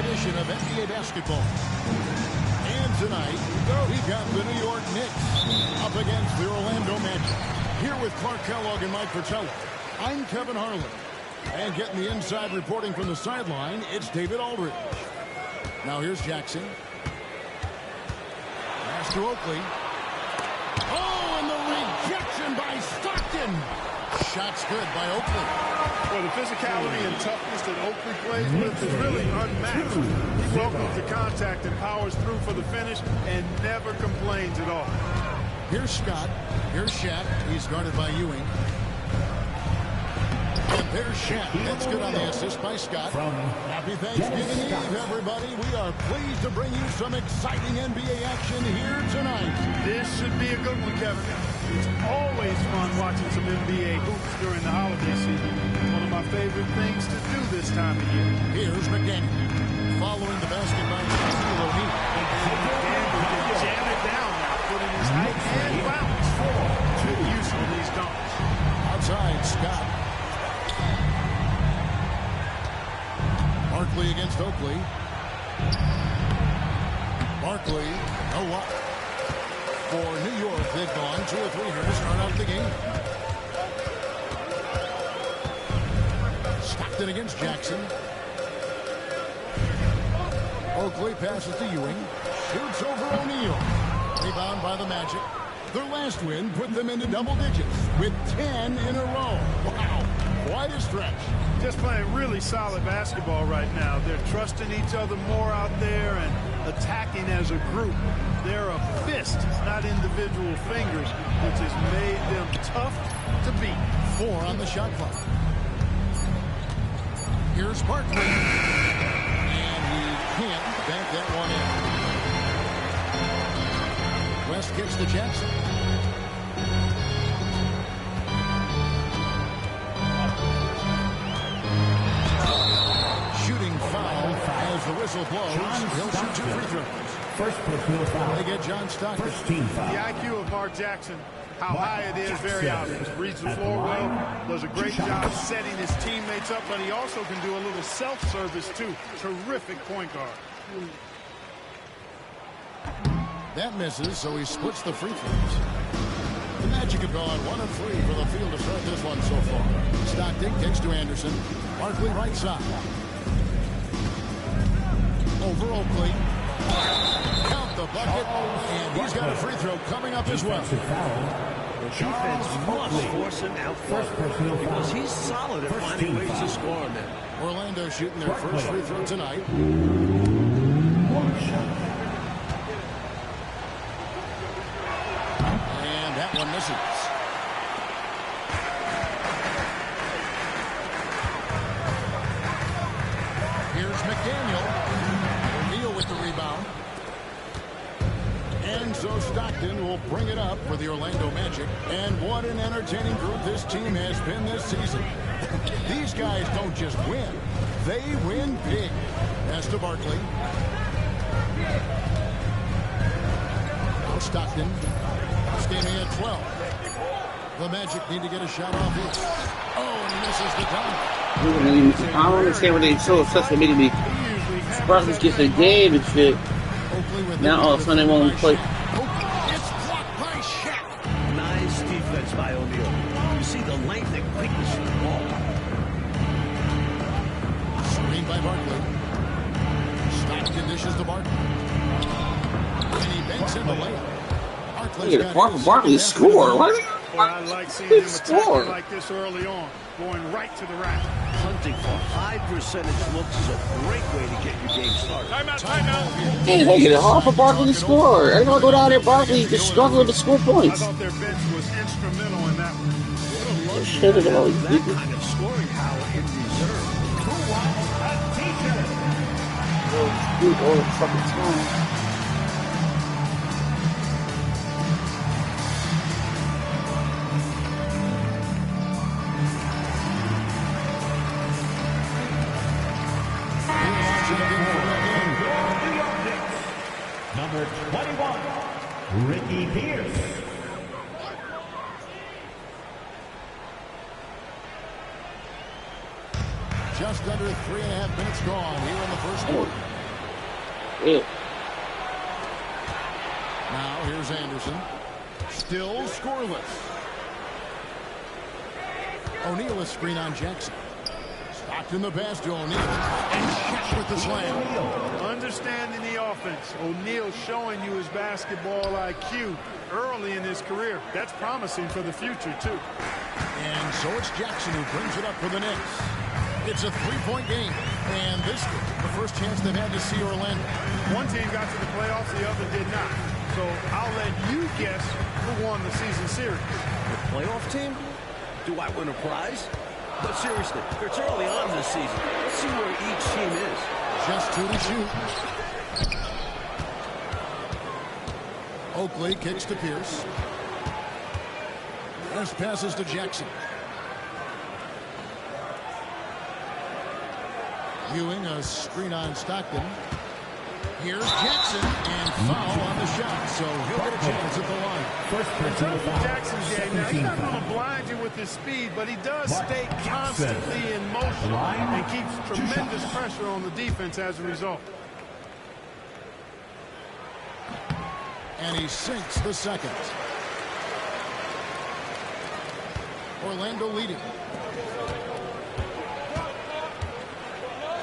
edition of NBA basketball. And tonight, we've got the New York Knicks up against the Orlando Magic. Here with Clark Kellogg and Mike Fratello, I'm Kevin Harlan. And getting the inside reporting from the sideline, it's David Aldridge. Now here's Jackson. Pass to Oakley. Oh, and the rejection by Stockton. Shot's good by Oakley. Well, the physicality and toughness that Oakley plays with is really unmatched. He welcomes the contact and powers through for the finish and never complains at all. Here's Scott. Here's Shaq. He's guarded by Ewing. And there's Shaq. That's good on the assist by Scott. Happy Thanksgiving Eve, everybody. We are pleased to bring you some exciting NBA action here tonight. This should be a good one, Kevin. It's always fun watching some NBA hoops during the holiday season. One of my favorite things to do this time of year. Here's McDaniel. Following the basket by Shaquille O'Neal. McDaniel can jam it down now, putting his height and balance to use on these dunks. Outside, Scott. Barkley against Oakley. Barkley, no what? For New York, they've gone 2 or 3 here to start out the game. Stockton against Jackson. Oakley passes to Ewing. Shoots over O'Neal. Rebound by the Magic. Their last win put them into double digits with 10 in a row. Wow, quite a stretch. Just playing really solid basketball right now. They're trusting each other more out there and attacking as a group. They're a fist, not individual fingers, which has made them tough to beat. 4 on the shot clock. Here's Barkley. And he can't bank that one in. West kicks to Jackson. Shooting foul as the whistle blows. He'll shoot 2 free throws. First personal foul. They get John Stockton. First team foul. The IQ of Mark Jackson, how high it is, very obvious. Reads the floor well, does a great job setting his teammates up, but he also can do a little self-service too. Terrific point guard. That misses, so he splits the free throws. The Magic have gone 1 of 3 for the field to start this one so far. Stockton kicks to Anderson. Barkley right side. Over Oakley. Count the bucket, and he's got a free throw coming up as well. The defense must force him out because he's solid at finding ways to score on them. Orlando shooting their first free throw tonight. And that one misses. Here's McDaniel. O'Neal with the rebound. And so Stockton will bring it up for the Orlando Magic. And what an entertaining group this team has been this season. These guys don't just win. They win big. Pass to Barkley. Now Stockton. This game at 12. The Magic need to get a shot off here. Oh, and he misses the dunk. I don't understand what they show social media. Spartans get their game and shit. Now all of a sudden they won't play. It's blocked by Shaq. Nice defense by O'Neal. You see the length and quickness of the ball. Screen by Barkley. Stockton dishes to Barkley. And he banks in the layup. Barkley score. What? Boy, I like seeing him attacking like this early on, going right to the rack. Hunting for high percentage looks is a great way to get your game started. Timeout. Hey, they get it hard for Barkley to score. Everyone go down there, Barkley just struggling to score I points. thought their bench was instrumental in that one. Shit is all That kind of scoring power in reserve. Dude, all the fucking time. Number 21, Ricky Pierce. Just under 3.5 minutes gone here in the first quarter. Yeah. Now here's Anderson. Still scoreless. O'Neal is screen on Jackson. Stockton the pass to O'Neal. And Shaq with the slam. Understanding the offense. O'Neal showing you his basketball IQ early in his career. That's promising for the future, too. And so it's Jackson who brings it up for the Knicks. It's a three-point game. And this is the first chance they've had to see Orlando. One team got to the playoffs, the other did not. So I'll let you guess who won the season series. The playoff team? Do I win a prize? But seriously, it's early on this season. Let's see where each team is. Just 2 to shoot. Oakley kicks to Pierce. This passes to Jackson. Ewing a screen on Stockton. Here's Jackson and foul on the shot, so he'll get a chance at the line. In terms of Jackson's game, now he's not going to blind you with his speed, but he does stay constantly in motion and keeps tremendous pressure on the defense as a result. And he sinks the second. Orlando leading.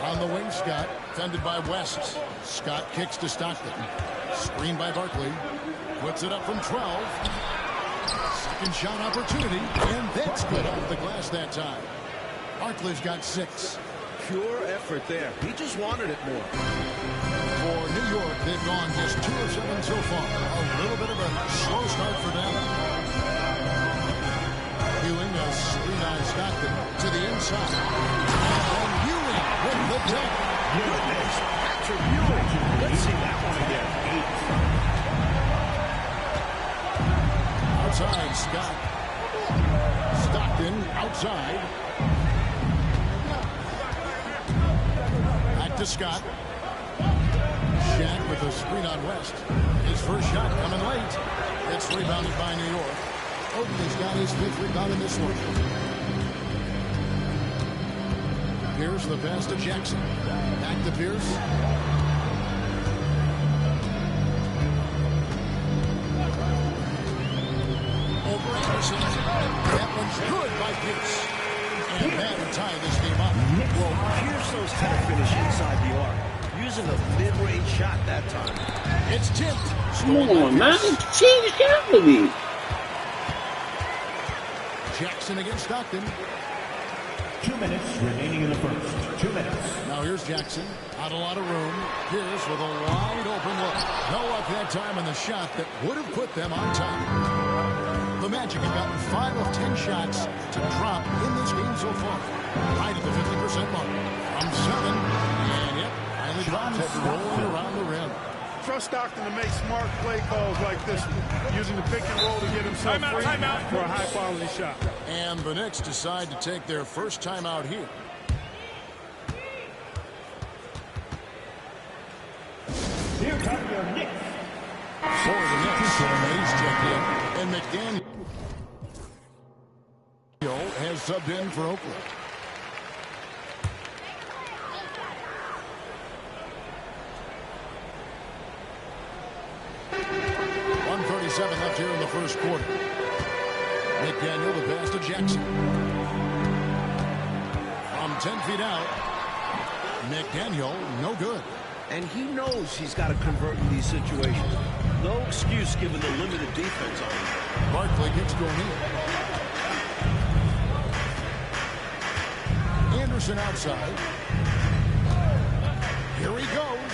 On the wing, Scott, defended by West. Scott kicks to Stockton. Screened by Barkley. Puts it up from 12. Second shot opportunity, and that's good off the glass that time. Barkley's got 6. Pure effort there. He just wanted it more. For New York, they've gone just 2 of 7 so far. A little bit of a slow start for them. Ewing a screen on Stockton to the inside. And Ewing with the dunk. Goodness, Patrick Ewing. Let's see that one again. Outside, Scott. Stockton outside. Back to Scott. Shaq with a screen on West. His first shot coming late. It's rebounded by New York. Oakley's got his 5th rebound in this one. Pierce the pass to Jackson. Back to Pierce. Over Anderson. That one's good by Pierce. And that'll tie this game up. Well, Pierce knows how to finish inside the arc, using a mid-range shot that time. It's tipped. Come on, man. Change the game for me. Jackson against Stockton. 2 minutes remaining in the first. 2 minutes. Now here's Jackson. Not a lot of room. Pierce with a wide open look. No luck that time on the shot that would have put them on top. The Magic have gotten 5 of 10 shots to drop in this game so far. Right at the 50% mark. From 7. And yep, finally dropped it rolling around the rim. Trust Stockton to make smart play calls like this one, using the pick and roll to get himself free for a high-quality shot. And the Knicks decide to take their first timeout here. Here come your Knicks. For the Knicks, Mays checked in, and McDaniel has subbed in for Oakland. Left here in the first quarter. McDaniel the pass to Jackson. From 10 feet out. McDaniel no good. And he knows he's got to convert in these situations. No excuse given the limited defense on him. Barkley kicks to O'Neal. Anderson outside. Here he goes.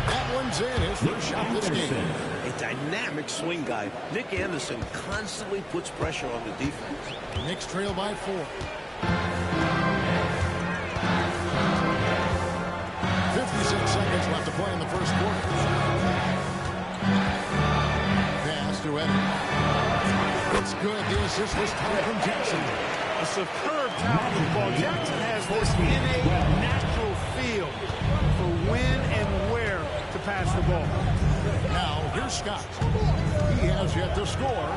That one's in. His first shot this game. A dynamic swing guy. Nick Anderson constantly puts pressure on the defense. Knicks trail by 4. 56 seconds left to play in the first quarter. Pass to Eddie. It's good. The assist was tied from Jackson. A superb talent of the ball. Jackson has this innate natural feel for when and where to pass the ball. Now, here's Scott. He has yet to score.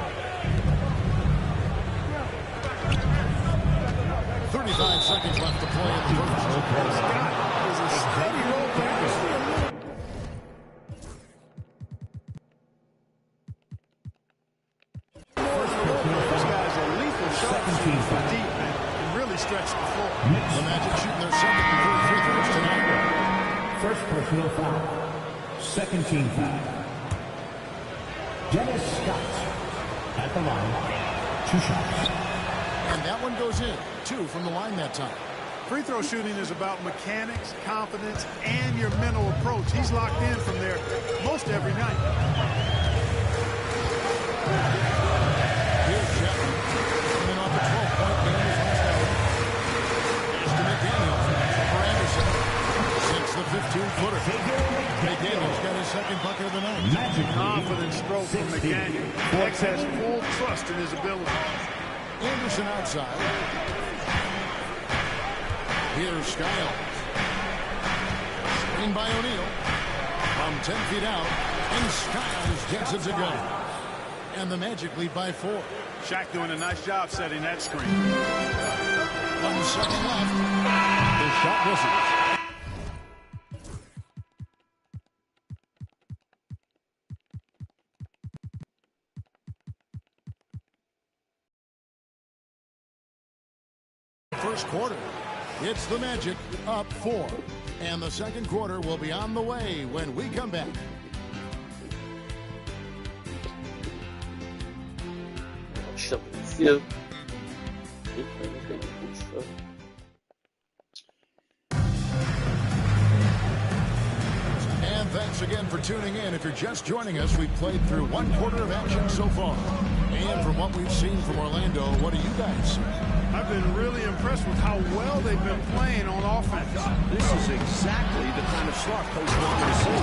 35 seconds left to play in the first. Scott is a steady role player. stretch the floor. The Magic shooting their second and third free throws tonight. First personal foul. Second team foul. Dennis Scott at the line. 2 shots. And that one goes in. 2 from the line that time. Free throw shooting is about mechanics, confidence, and your mental approach. He's locked in from there most every night. Here's Chapman. Coming off a 12-point game his last hour. Here's to McDaniels for Anderson. Sinks the 15-footer. McDaniels got his second bucket of the night. Confident stroke from McDaniel. X has full trust in his ability. Anderson outside. Here's Skiles. Screen by O'Neal. From 10 feet out. And Skiles gets it to go. And the Magic lead by 4. Shaq doing a nice job setting that screen. 1 second left. The shot misses. First quarter. It's the Magic up 4. And the second quarter will be on the way when we come back. And thanks again for tuning in. If you're just joining us, we've played through 1 quarter of action so far. And from what we've seen from Orlando, what do you guys say? I've been really impressed with how well they've been playing on offense. This is exactly the kind of slot Coach wanted to see.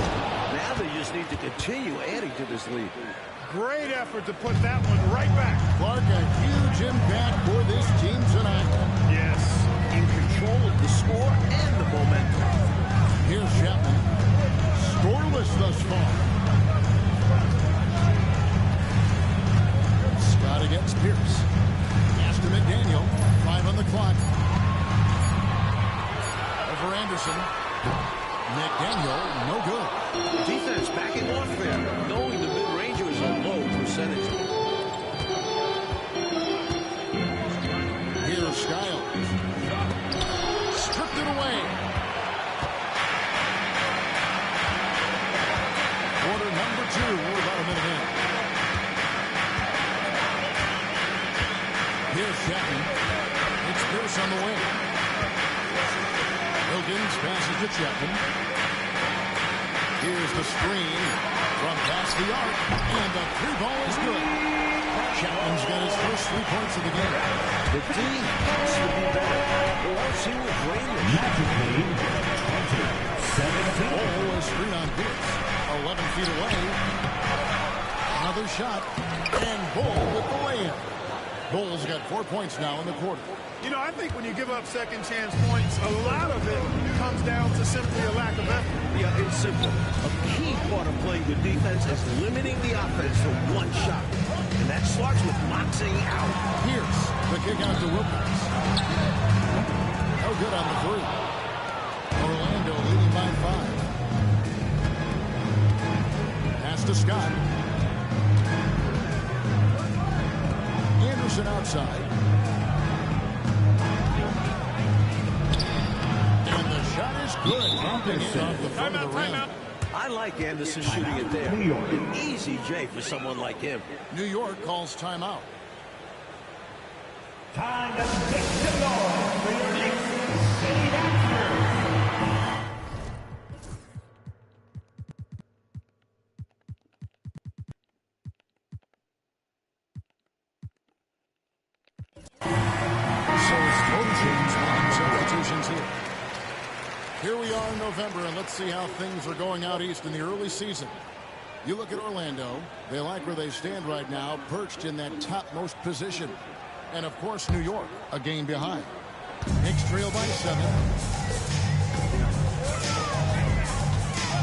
Now they just need to continue adding to this lead. Great effort to put that one right back. Clark, a huge impact for this team tonight. Yes. In control of the score and the momentum. Here's Chapman. Scoreless thus far. Scott against Pierce. Pass to McDaniel. 5 on the clock. Over Anderson. McDaniel, no good. Defense backing off there, knowing the mid-ranger is a low percentage. Here's Skiles. Stripped it away. Quarter number 2. We're about a minute in. Here's Chapman. It's Pierce on the wing. Wilkins passes to Chapman. Here's the screen from past the arc. And the 3-ball is good. Chapman's got his first 3 points of the game. The D has to be better, or else he will drain the shot. Ball is screen on Pierce. 11 feet away. Another shot. And Bull with the lay-in. Bull's got 4 points now in the quarter. You know, I think when you give up second chance points, a lot of it comes down to simply a lack of effort. Yeah, it's simple. A key part of playing good defense is limiting the offense to 1 shot. And that starts with boxing out. Pierce, the kick out to Wilkins. No good on the 3. Orlando leading by 5. Pass to Scott. Anderson outside. And the shot is good. Dropping in off the front of the rim. I like Anderson shooting it there. An easy J for someone like him. New York calls timeout. Time to make some noise for your next city after. So it's rotations on substitutions here. Here we are in November, and let's see how things are going out east in the early season. You look at Orlando, they like where they stand right now, perched in that topmost position. And, of course, New York, a game behind. Knicks trail by 7.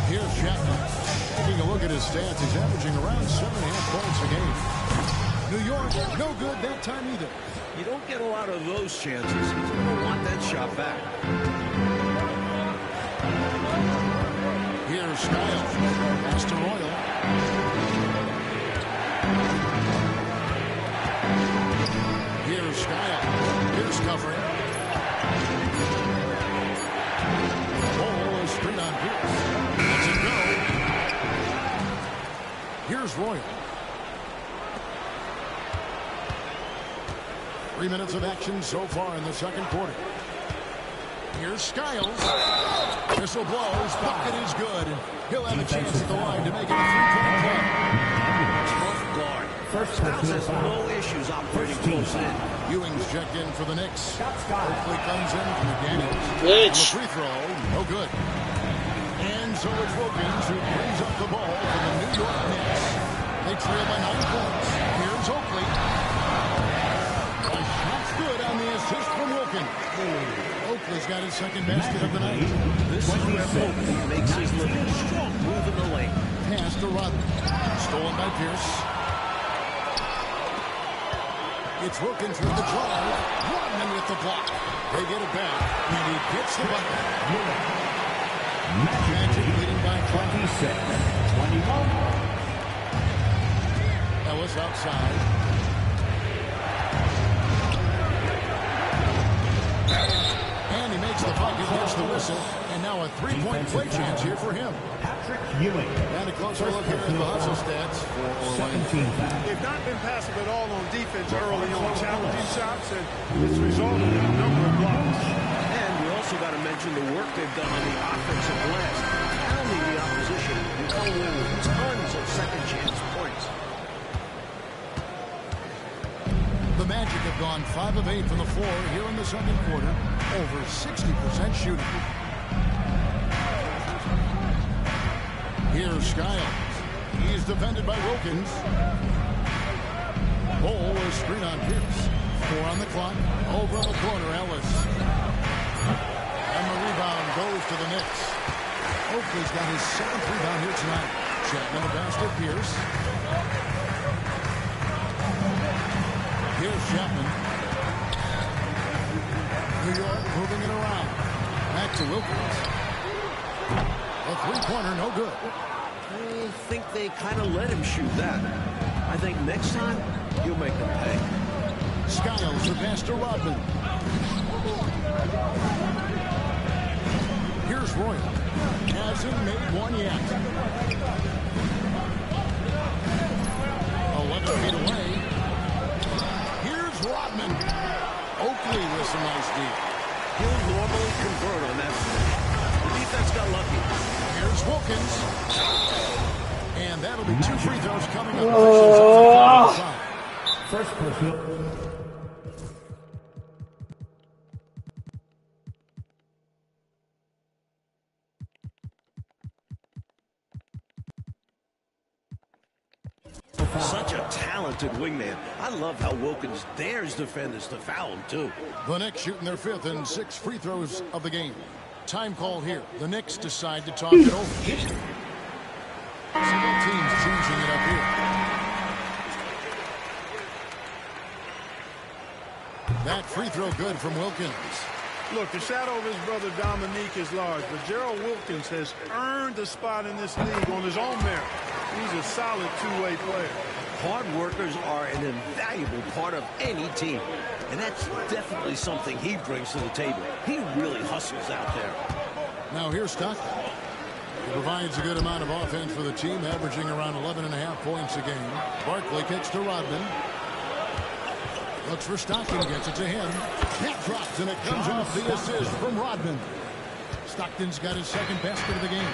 Here's Chapman. Taking a look at his stats, he's averaging around 7.5 points a game. New York, no good that time either. You don't get a lot of those chances. He's going to want that shot back. Here's Skiles. Pass to Royal. Here's Skiles. Here's covering. Ball is straight on Pierce. Lets it go. Here's Royal. 3 minutes of action so far in the second quarter. Here's Skiles. Whistle blows. Bucket is good. He'll have a chance at the line to make it a three-point play. Tough guard. Skiles has no issues operating close in. Ewing's checked in for the Knicks. Hopefully comes in from the Daniels. Bitch. The free throw, no good. And so it's Wilkins who brings up the ball for the New York Knicks. They trail by 9 points. Here's Oakley. A shot's good on the assist from Wilkins. Oakley's got his second basket of the night. This is where Oakley makes his living. Strong move in the lane. Pass to Rodman. Stolen by Pierce. It's Wilkins with the drive. Rodman with the block. They get it back, and he gets the bucket. Magic leading by 26, 21. Ellis outside. And he makes the bucket, gets the whistle, and now a three-point play chance here for him. Patrick Ewing. And a closer look here at the hustle stats for Orlando. 17 fouls. They've not been passive at all on defense early on, challenging shots, and it's resulted in a number of blocks. And we also got to mention the work they've done on the offensive glass, pounding the opposition and coming in with tons of second-chance points. The Magic have gone 5 of 8 from the floor here in the second quarter, over 60% shooting. Here's Skiles. He's defended by Wilkins. Ball is screen on Pierce. 4 on the clock. Over in the corner, Ellis. And the rebound goes to the Knicks. Oakley's got his 7th rebound here tonight. Chapman the pass to Pierce. Here's Chapman. New York moving it around. Back to Wilkins. A three-pointer, no good. I think they kind of let him shoot that. I think next time, he'll make them pay. Skiles the pass to Rodman. Here's Royal. Hasn't made one yet. 11 feet away. Here's Rodman. Oakley with some nice deep. He'll normally convert on that switch. The defense got lucky. Here's Wilkins. And that'll be 2 free throws coming up. First personal. Such a talented wingman. I love how Wilkins dares defenders to foul him, too. The Knicks shooting their 5th and 6th free throws of the game. Time call here. The Knicks decide to talk it over. Several teams changing it up here. That free throw good from Wilkins. Look, the shadow of his brother Dominique is large, but Gerald Wilkins has earned a spot in this league on his own merit. He's a solid two-way player. Hard workers are an invaluable part of any team, and that's definitely something he brings to the table. He really hustles out there. Now here's Stockton. He provides a good amount of offense for the team, averaging around 11.5 points a game. Barkley kicks to Rodman. Looks for Stockton, gets it to him. That drops, and it comes off the assist from Rodman. Stockton's got his 2nd basket of the game.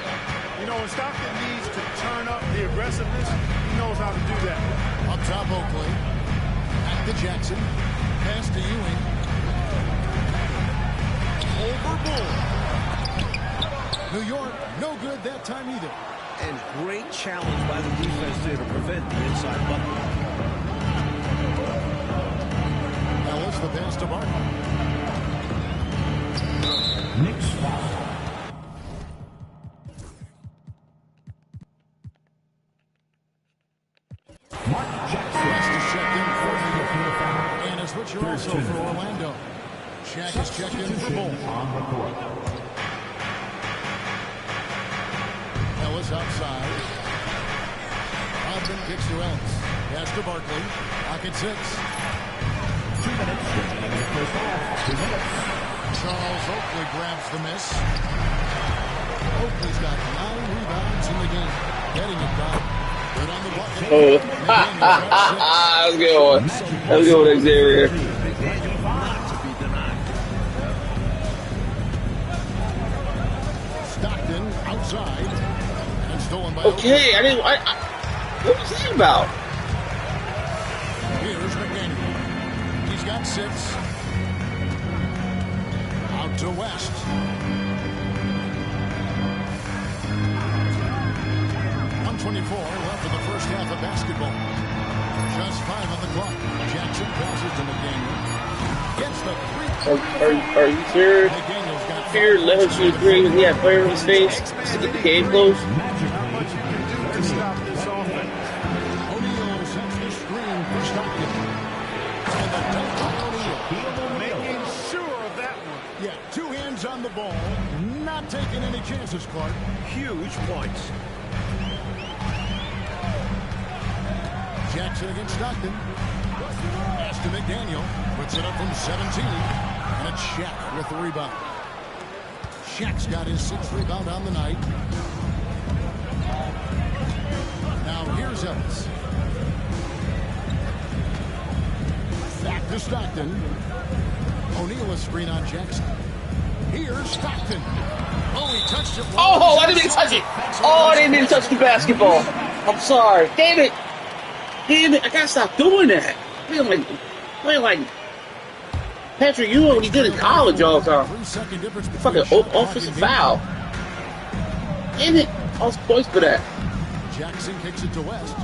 You know, when Stockton needs to turn up the aggressiveness, he knows how to do that. Up top, Oakley. Back to Jackson. Pass to Ewing. Over Bull. New York, no good that time either. And great challenge by the defense there to prevent the inside bucket. Ellis the pass to Barkley. Knicks foul. Mark Jackson. West is checked in for New York. And a switcher also for Orlando. Shaq is checked in for Bull. On the court. Ellis outside. Rodman kicks to Ellis. Pass to Barkley. Pocket 6. 2 minutes remaining in the first half. 2 minutes. Charles Oakley grabs the miss. Oakley's got 9 rebounds in the game. Getting it done. Good on the bucket. Oh, that's a good one. That's a good one, Xavier. Not to be denied. Stockton outside. And stolen by Okay, I didn't. What was that about? Here's McDaniel. He's got 6. Out to West. .24 left in the first half of basketball. Just 5 on the clock. Jackson passes to McDaniel. Gets the 3. Are you sure? McDaniel's got Here, let him shoot a 3 when he had player in his face just to get the game close. Not much you can do to stop this offense. O'Neal sets the screen for Stockton. And the dunk by O'Neal. Making sure of that one. Yeah, 2 hands on the ball. Not taking any chances, Clark. Huge points. Jackson against Stockton. Pass to McDaniel. Puts it up from 17. And it's Shaq with the rebound. Shaq's got his 6th rebound on the night. Now here's Ellis. Back to Stockton. O'Neal a screen on Jackson. Here's Stockton. Oh, he touched it. Oh, I didn't mean to touch it. Oh, I didn't mean to touch the basketball. I'm sorry. Damn it. Damn it. I gotta stop doing that. Playing like Patrick Ewing when he did in college all the time. 3-second difference. Fucking offensive foul. Damn it. I was poised for that. Jackson kicks it to West.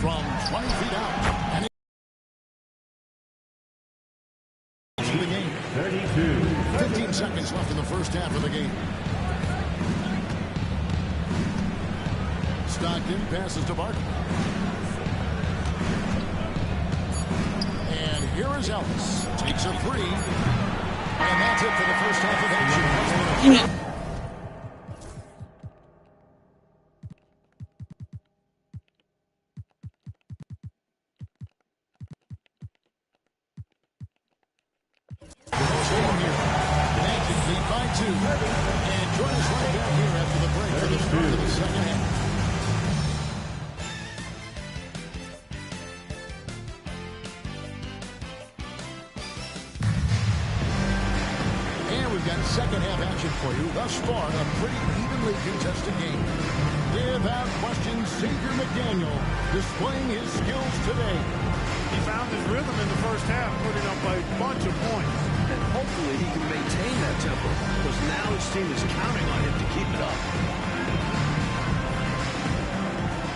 From 20 feet out. And it's the game. 15 seconds left in the first half of the game. Stockton passes to Barkley. And here is Ellis. Takes a 3. And that's it for the first half of action. Magic lead by 2. And join us right back here after the break for the start of the second half. And we've got second half action for you. Thus far, a pretty evenly contested game. Without question, Xavier McDaniel displaying his skills today. He found his rhythm in the first half, putting up a bunch of points. And hopefully he can maintain that tempo, because now his team is counting on him to keep it up.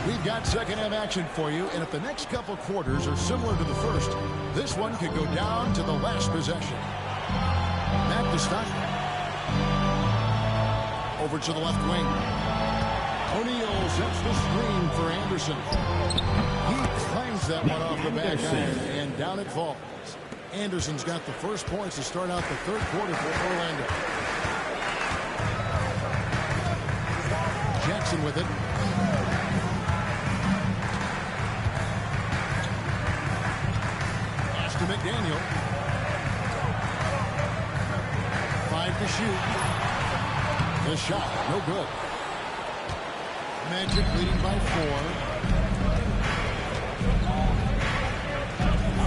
We've got second half action for you, and if the next couple quarters are similar to the first, this one could go down to the last possession. Back to Stockton. Over to the left wing. O'Neal sets the screen for Anderson. He claims that one off the back iron, and down it falls. Anderson's got the first points to start out the third quarter for Orlando. Jackson with it. Pass to McDaniel. 5 to shoot. The shot, no good. Magic leading by 4.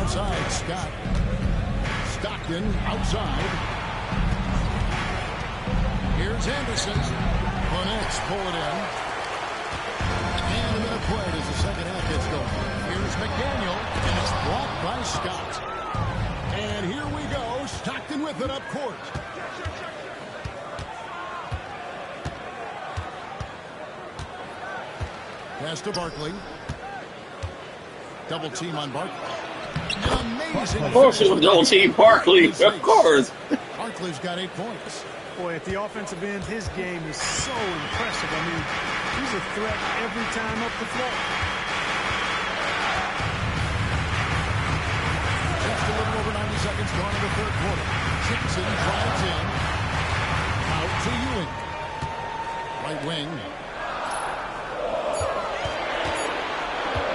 Outside, Scott. Stockton outside. Here's Anderson. Bonnett's pull it in. And a minute played as the second half gets going. Here's McDaniel, and it's blocked by Scott. And here we go. Stockton with it up court. Pass to Barkley. Double team on Barkley. An amazing. Of course it was double team Barkley. Of course. Barkley's got 8 points. Boy, at the offensive end, his game is so impressive. I mean, he's a threat every time up the floor. Just a little over 90 seconds gone in the third quarter. Jackson drives in. Out to Ewing. Right wing.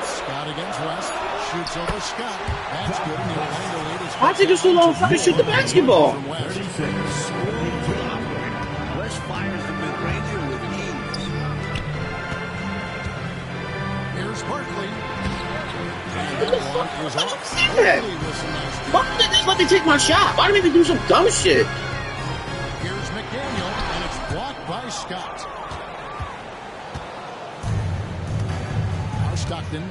Scott against West. shoots over Scott. That's good. And the Orlando lead is Why take it so long to fucking shoot the basketball? from West. West fires the mid-ranger with ease. Here's Barkley. What the fuck? What the fuck is that? Why did they just let me take my shot? Why did they even do some dumb shit? Here's McDaniel, and it's blocked by Scott. Now Stockton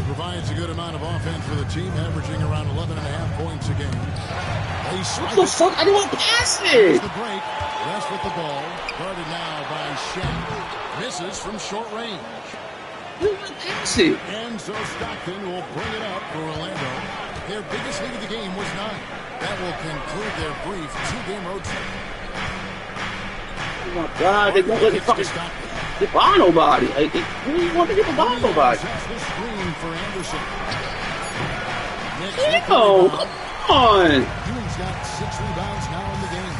provides a good amount of offense for the team, averaging around 11.5 points a game. What the fuck? I didn't want to pass it. The break. West with the ball. Guarded now by Shaq. Misses from short range. I didn't want to pass it. And so Stockton will bring it up for Orlando. Their biggest lead of the game was 9. That will conclude their brief 2-game road trip. Oh my God, they won't let me fucking get by nobody. They really want to get by nobody. That's the screen for Anderson. Come on. Ewing's got 6 rebounds now in the game.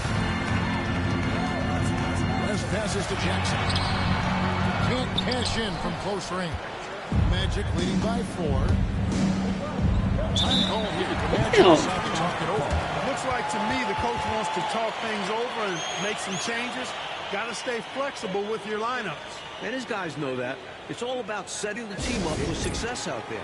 West passes to Jackson. Can't cash in from close range. Magic leading by 4. Time call here. The Magic decide to talk it over. Looks like to me the coach wants to talk things over and make some changes. Got to stay flexible with your lineups. And his guys know that. It's all about setting the team up for success out there.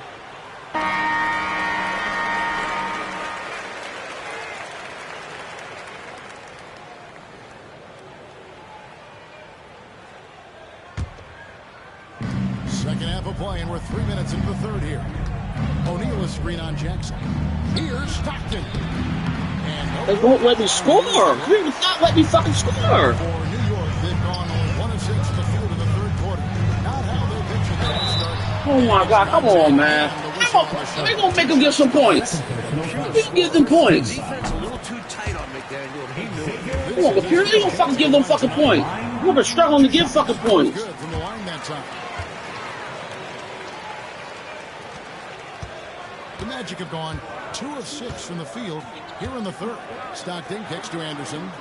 Second half of play, and we're 3 minutes into the third here. O'Neal is screen on Jackson. Here's Stockton. And They won't let me score. They will not let me fucking score. for New York, they've gone only 1 of 6 in the field in the third quarter. Not how they pictured the game starting. Oh my God, come on, man. Come on. They're going to make them get some points. They're going to give them points. Defense a little too tight on McDaniel. He knew it. Come on, but they're going to fucking give them fucking points. We've been struggling to give fucking points. Good from the line that time. The Magic have gone 2 of 6 from the field here in the third. Stockton kicks to Anderson.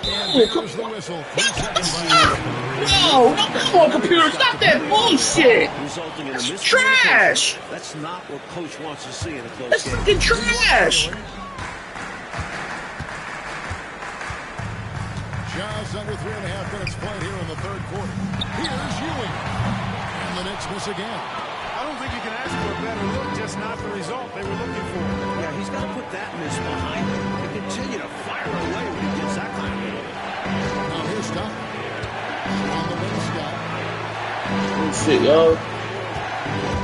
And there's the whistle. 3 seconds left. No, come on, computer. Stop that bullshit. Resulting in a That's miscommunication. trash. That's not what coach wants to see in a close That's game. fucking trash. Just under 3.5 minutes played here in the third quarter. Here's Ewing. And the Knicks miss again. I don't think you can ask for a better look, just not the result they were looking for. Yeah, he's got to put that miss behind him and continue to fire away when he gets that kind of look. Now here's Scott. On the wing, Scott. Oh, shit, yo.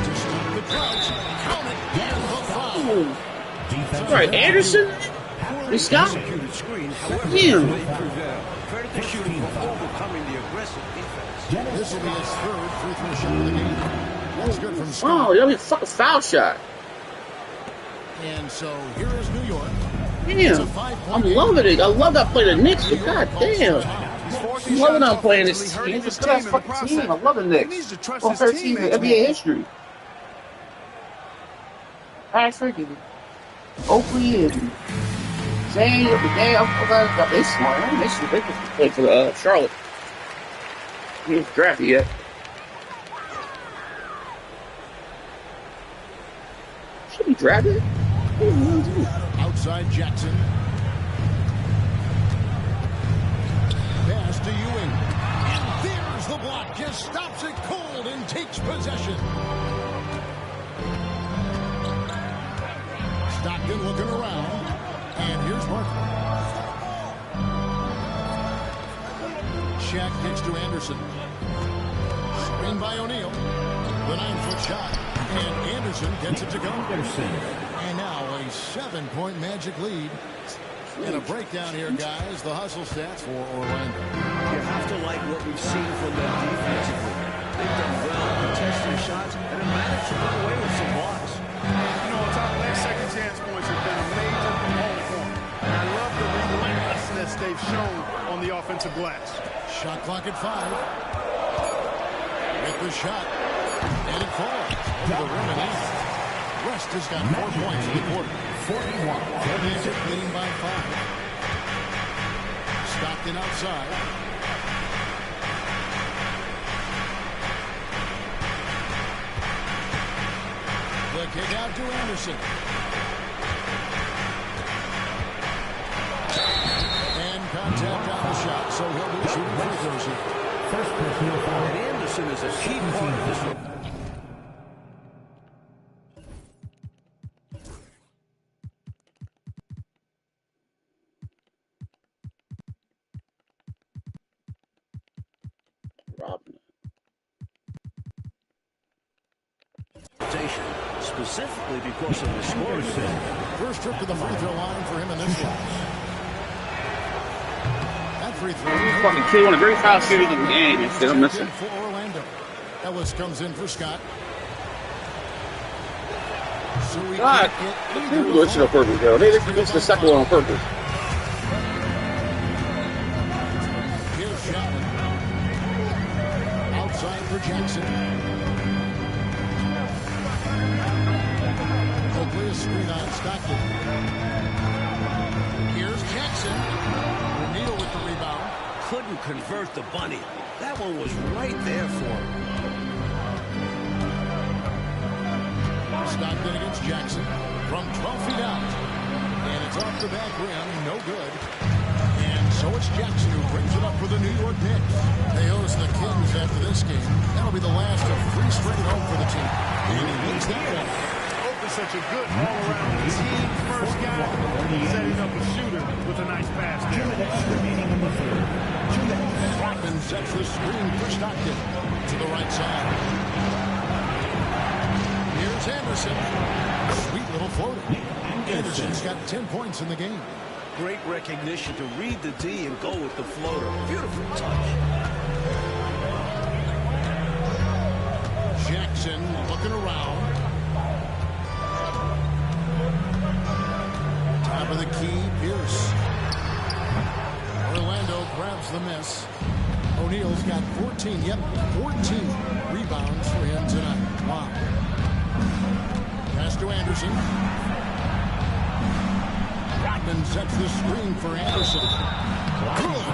To stop the crouch. Count it. And the foul. All right, Anderson? This guy? Executed screen, however, Damn. they prevail. Credit the shooting for overcoming the aggressive defense. This will be his 3rd free throw shot of the game. That's good from Scott. Oh, that was a fucking foul shot. And so here is New York. Damn. I'm loving it. I love that play the Knicks, but god damn. I'm loving that playing this team. It's a good ass fucking team. I love the He needs Knicks. to trust On his 13 in teammates NBA more. history. Patrick and Oakley and Zane, they smart. They play for Charlotte. He ain't drafted yet. Should be drafted. Outside Jackson. Pass to Ewing. And there's the block. Just stops it cold and takes possession. Stockton looking around. And here's Barkley. Shaq kicks to Anderson. Screen by O'Neal. The 9-foot shot. And Anderson gets it to go. And now a 7-point Magic lead. And a breakdown here, guys. The hustle stats for Orlando. You have to like what we've seen from them defensively. They've done well contesting shots and have managed to run away with some blocks. You know, on top of that, second chance points have been a major component for them. And I love the relentlessness they've shown on the offensive glass. Shot clock at 5. With the shot. And it falls over the rim and in. West has got 4 points in the quarter. 41. Magic leading by 5. Stockton outside. The kick out to Anderson. And contact on the shot, so he'll be shooting free throws here. First personal foul. And Anderson is a key part of this one. Specifically because of the scoring. First trip to the free throw line for him in this one. That free throw. Fucking kid, one of the great foul series in the game. Instead of missing. For Orlando. Ellis comes in for Scott. So we God, they glitched it on purpose, yo. They glitched the second one on purpose. Here's Chapman. Outside for Jackson. Oakley, a screen on Stockton. Here's Jackson. O'Neal with the rebound. Couldn't convert the bunny. That one was right there for him. Stockton against Jackson from 12 feet out. And it's off the back rim. No good. And so it's Jackson who brings it up for the New York Knicks. They host the Kings after this game. That'll be the last of 3 straight home for the team. And he wins that one. Such a good all-around team first guy, setting up a shooter with a nice pass. 2 minutes remaining in the third. 2 minutes. Rockman sets the screen for Stockton to the right side. Here's Anderson. Sweet little floater. Anderson's got 10 points in the game. Great recognition to read the D and go with the floater. Beautiful touch. Jackson looking around. Top of the key, Pierce. Orlando grabs the miss. O'Neal's got 14, 14 rebounds for him tonight. Wow. Pass to Anderson. Rodman sets the screen for Anderson. Good.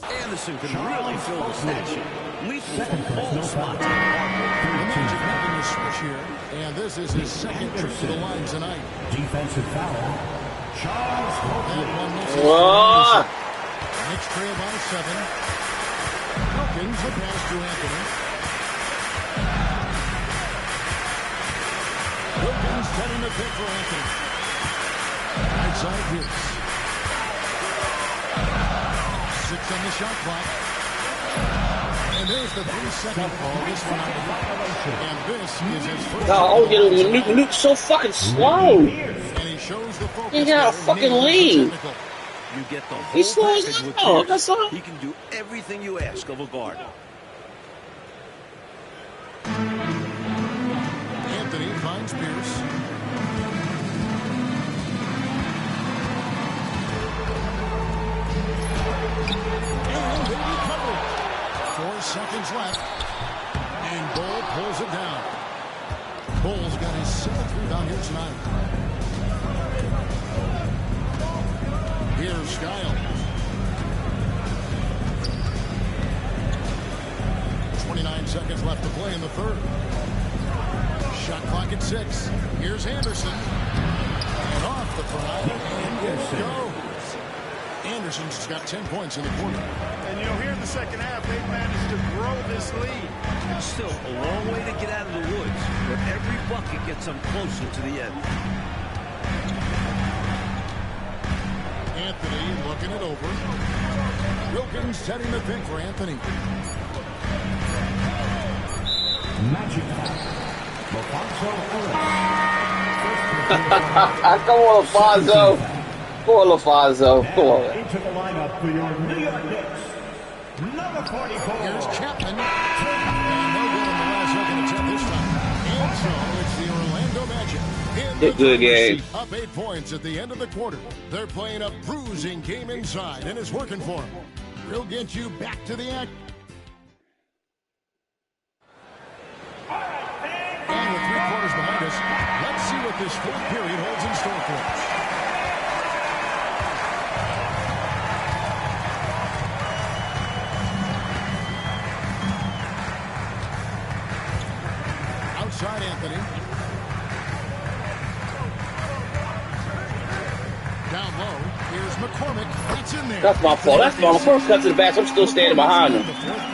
Anderson can really fill the station. Lethal from all spots. The Magic making a switch here, and this is his second trip to the line tonight. Defensive foul. Charles That Oakley. one misses for Anderson. Knicks trail by 7. Wilkins, the pass to Anthony. Wilkins setting the pick for Anthony. Right side Pierce. 6 on the shot clock. And there's the 3-second call. This one on the violation. And this is his first. God, Nuke's so fucking slow. And he shows the focus. He got a fucking lead. You get the whole He slows package with down. Pierce. That's all. He can do everything you ask of a guard. Anthony finds Pierce. And they recover it. 4 seconds left. And Bull pulls it down. Bull's got his 7th rebound here tonight. Here's Skiles. 29 seconds left to play in the third. Shot clock at 6. Here's Anderson. And off the front. And it goes. Anderson's got 10 points in the quarter. And here in the second half, they've managed to grow this lead. It's still a long way to get out of the woods, but every bucket gets them closer to the end. Anthony looking it over. Wilkins setting the pick for Anthony. Magic LaFonso Come on, LaFonso. Come on, LaFonso. Come on. into the lineup for your New York Knicks. Number 44. Here's Chapman. And no good on the last second attempt this time. And so it's the Orlando Magic. In the Good game. seat, up 8 points at the end of the quarter. They're playing a bruising game inside, and it's working for them. They'll get you back to the act. And with 3 quarters behind us, let's see what this fourth period holds in store for us. Anthony. Down low. Here's McCormick. That's in there. That's my fault. That's my first cut to the back. I'm still standing behind him.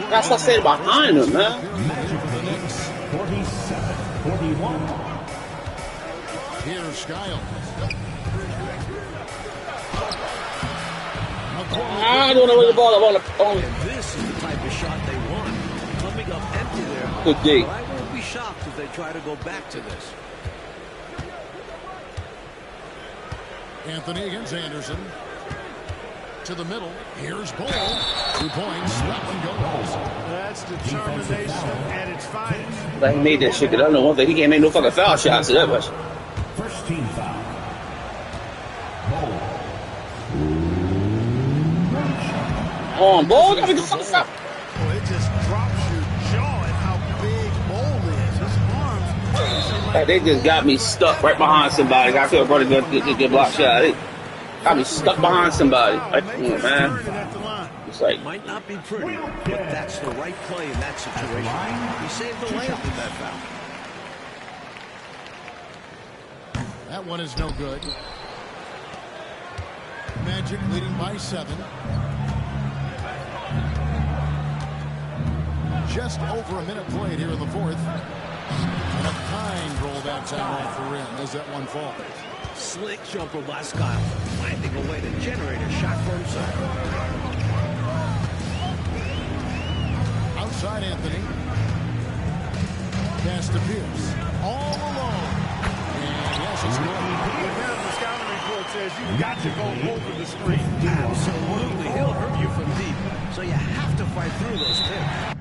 That's not standing behind him, man. Magic of the Knicks, 47-41. Here's Skiles. I don't know where the ball is on. And this is the type of shot they want. Coming up empty there. Good D. But I won't be shocked if they try to go back to this. Anthony against Anderson. To the middle. Here's Bull. 2 points. That one goes. That's determination at its finest. But he made that shit, because I don't know one thing. He can't make no fucking foul shots to that much. First team foul. Bowl. On ball, got me the fucking foul. Well, it just drops your jaw at how big Bull is. His arms. Like, they just got me stuck right behind somebody. I feel probably gonna get blocked shot. They got me stuck behind somebody. Like, man. It's like, Might not be pretty, but that's the right play in that situation. He saved the layup with that foul. That one is no good. Magic leading by 7. Just over a minute played here in the fourth. And a kind roll that time off the rim as that one falls. Slick jumper by Skiles, finding a way to generate a shot for himself. Outside Anthony. Pass to Pierce. All alone. And yes, it's good. The scouting report says you've got to go over the screen. Absolutely. He'll hurt you from deep. So you have to fight through those picks.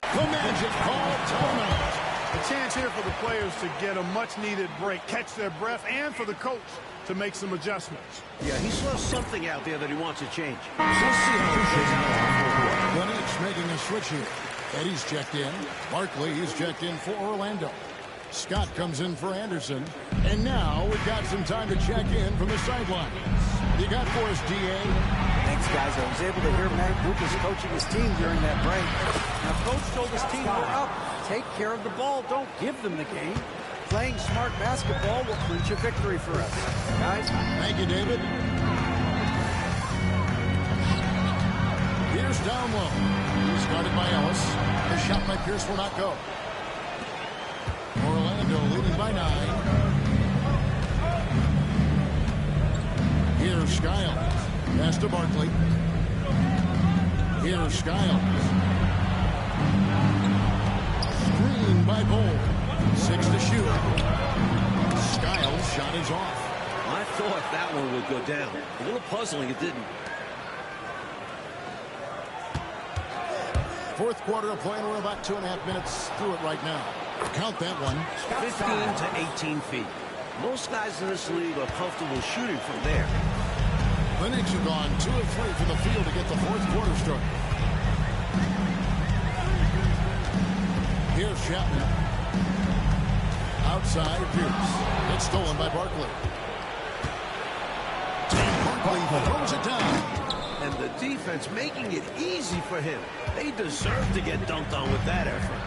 The Magic call timeout. A chance here for the players to get a much-needed break, catch their breath, and for the coach to make some adjustments. Yeah, he saw something out there that he wants to change. We'll see how it plays out. Lennox making a switch here. Eddie's checked in. Barkley is checked in for Orlando. Scott comes in for Anderson. And now we've got some time to check in from the sideline. You got for us, D.A.? Thanks, guys. I was able to hear Matt Lucas coaching his team during that break. Now, Coach told his team, we're up. Take care of the ball. Don't give them the game. Playing smart basketball will clinch a victory for us. Guys? Thank you, David. Here's down low. He's guarded by Ellis. The shot by Pierce will not go. Orlando leading by 9. Here's Skiles. Pass to Barkley. Here's Skiles. Screen by Bull. 6 to shoot. Skiles' shot is off. I thought that one would go down. A little puzzling, it didn't. Fourth quarter of play, and we're about 2.5 minutes through it right now. Count that one. 15 to 18 feet. Most guys in this league are comfortable shooting from there. The Knicks have gone 2 of 3 from the field to get the fourth quarter started. Here's Chapman. Outside, Pierce. It's stolen by Barkley. Barkley throws it down. And the defense making it easy for him. They deserve to get dunked on with that effort.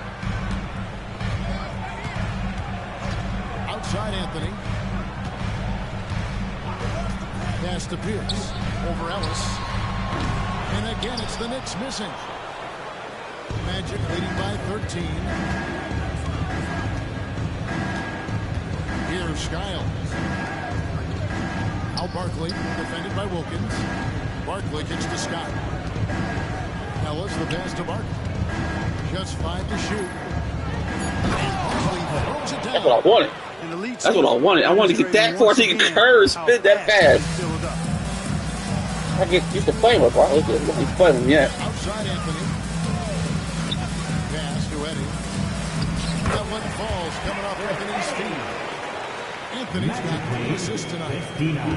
Outside Anthony. Pass to Pierce. Over Ellis. And again, it's the Knicks missing. Magic leading by 13. Here's Skiles. Al Barkley, defended by Wilkins. Barkley kicks to Scott. Ellis, the pass to Barkley. Just 5 to shoot. And Barkley throws it down. that's what I wanted. That's what I wanted. I wanted to get that far so you can curve, spin that fast. I get used to playing with Barkley. He's playing him yet. Outside Anthony. Pass to Eddie. That one falls coming off Anthony's feet. Anthony's got 3 assists tonight.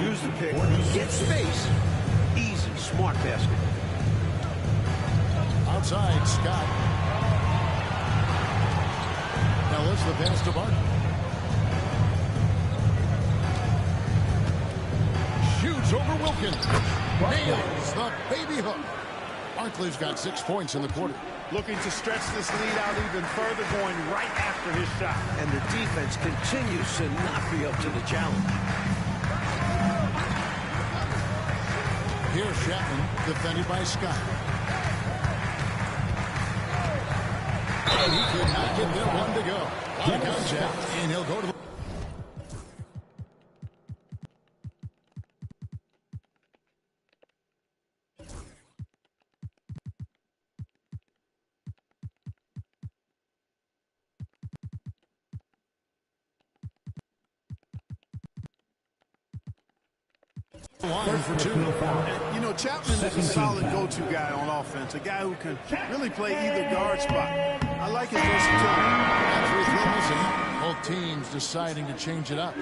Use the pick. Get space. Easy, smart basket. Outside, Scott. Ellis, the pass to Barkley. Shoots over Wilkins. Nails the baby hook. Barkley's got 6 points in the quarter. Looking to stretch this lead out even further, going right after his shot. And the defense continues to not be up to the challenge. Here's Chapman, defended by Scott. And he could not get that one to go. On contact, and he'll go to the... line for 2. You know, Chapman is a solid go-to guy on offense, a guy who can really play either guard spot. I like his versatility. That's with Wilson. Both teams deciding to change it up.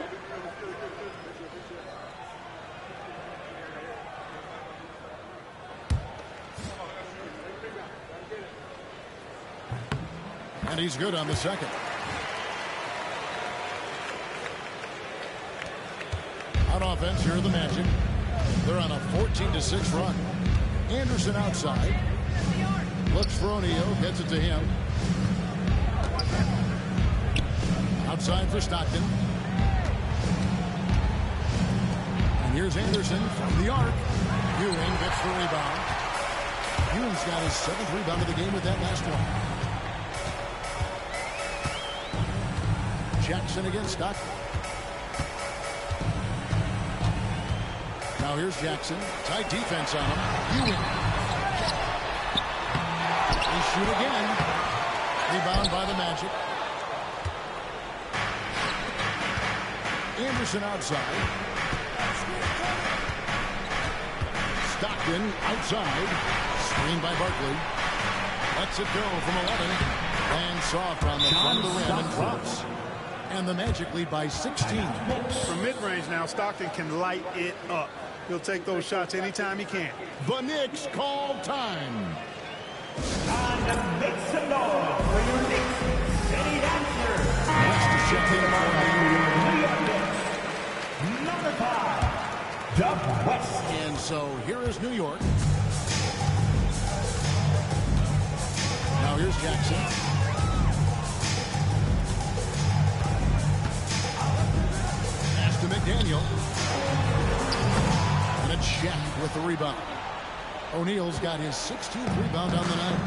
And he's good on the second. On offense, here are the Magic. They're on a 14-6 run. Anderson outside. Looks for O'Neal. Gets it to him. Outside for Stockton. And here's Anderson from the arc. Ewing gets the rebound. Ewing's got his 7th rebound of the game with that last one. Jackson against Stockton. Now here's Jackson. Tight defense on him. Ewing. They shoot again. Rebound by the Magic. Anderson outside. Stockton outside. Screen by Barkley. Lets it go from 11. And soft on the front of the rim and drops. And the Magic lead by 16. From mid-range now, Stockton can light it up. He'll take those shots anytime he can. The Knicks call time. Time to make some noise for your Knicks City Dancers. Next to check in for New York Knicks, number 5, Doug West. And so here is New York. Now here's Jackson. Pass to McDaniel. And a check with the rebound. O'Neal's got his 16th rebound on the night.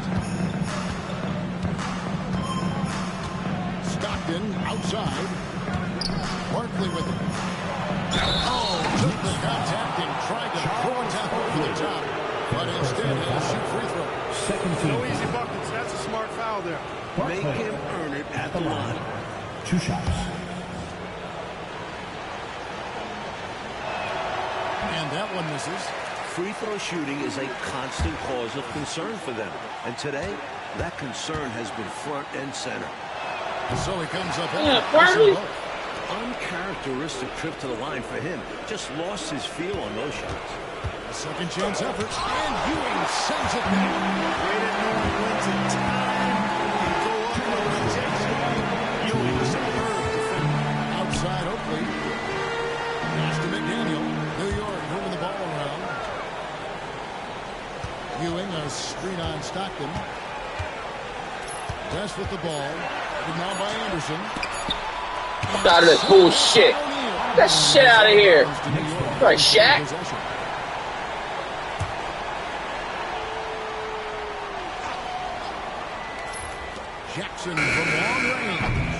Stockton outside. Barkley with it. Oh, took the contact and tried to throw it down over the top. But instead, he'll shoot free throw. No easy buckets. That's a smart foul there. Make him earn it at the line. 2 shots. And that one misses. Free throw shooting is a constant cause of concern for them. And today, that concern has been front and center. So he comes up. Barkley. Uncharacteristic trip to the line for him. Just lost his feel on those shots. Second chance effort. And Ewing sends it down. Great at knowing when to time and go up with rejection. Ewing is superb defender. Outside Oakley. Pass to McDaniel. New York moving the ball around. Ewing, a screen on Stockton. West with the ball. And now by Anderson. Out of this bullshit. Get that shit out of here. Right, Shaq. Jackson from long range.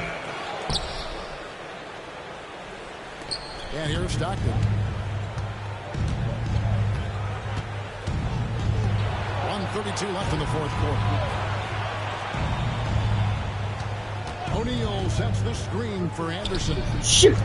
And here's Stockton. 1:32 left in the fourth quarter. O'Neal sets the screen for Anderson. Shit.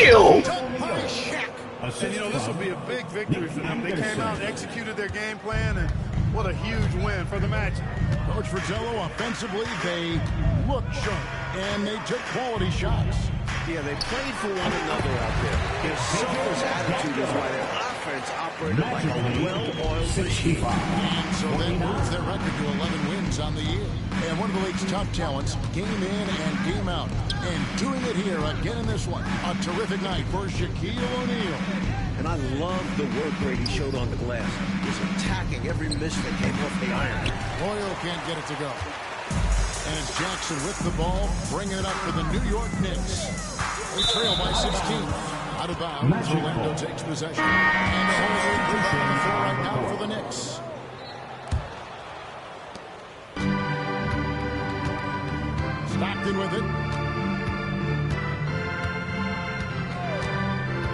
Ew. Done by Shaq. And, you know, this will be a big victory for them. They came out and executed their game plan, and what a huge win for the Magic. Coach Fratello, offensively, they looked sharp, and they took quality shots. Yeah, they played for one another out there. Their selfless attitude is why their offense operated like a well-oiled machine. And so that moves their record to 11 wins on the year. And one of the league's top talents, game in and game out. And doing it here again in this one. A terrific night for Shaquille O'Neal. And I love the work rate he showed on the glass. Just attacking every miss that came off the iron. Royal can't get it to go. And it's Jackson with the ball, bringing it up for the New York Knicks. They trail by 16. Out of bounds, Orlando takes possession. And Holmgren on the floor right now for the Knicks. Stockton with it.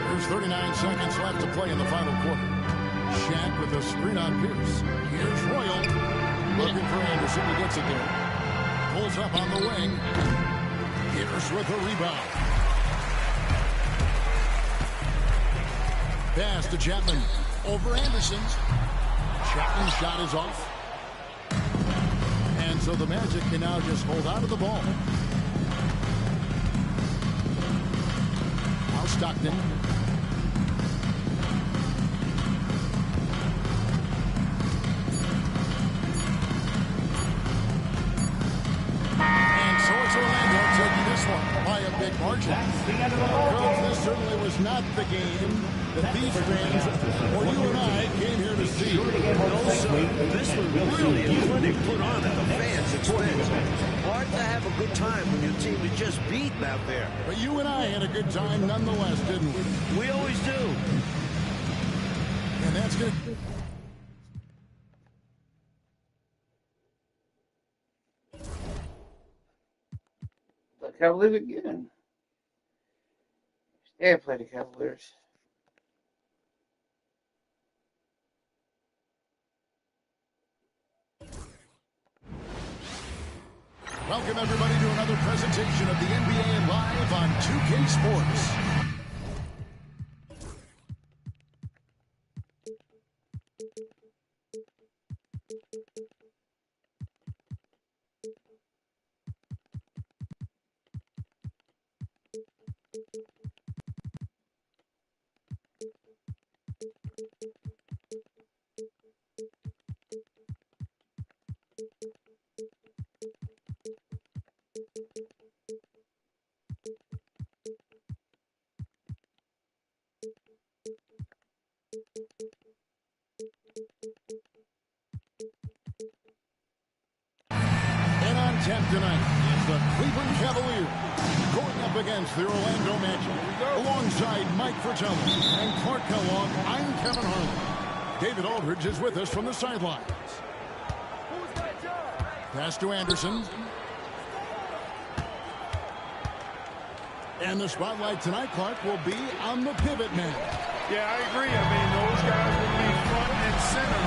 There's 39 seconds left to play in the final quarter. Shaq with a screen on Pierce. Here's Royal. Looking for Anderson. He gets it there. Pulls up on the wing. Pierce with a rebound. Pass to Chapman. Over Anderson. Chapman's shot is off. And so the Magic can now just hold on to the ball. Now Stockton. And so it's Orlando taking this one by a big margin. Coach, this certainly was not the game that these fans, or you and I, came here to see. No, sir. This was really a clinic put on at the fans' expense. Hard to have a good time when your team is just beaten out there. But you and I had a good time nonetheless, didn't we? We always do. And that's good. The Cavaliers again. Stay play the Cavaliers. Welcome, everybody, to another presentation of the NBA Live on 2K Sports. And on 10 tonight is the Cleveland Cavaliers going up against the Orlando Magic. Alongside Mike Fratello and Clark Kellogg, I'm Kevin Harlan. David Aldridge is with us from the sidelines. Pass to Anderson. And the spotlight tonight, Clark, will be on the pivot man. Yeah, I agree. I mean, those guys will be front and center.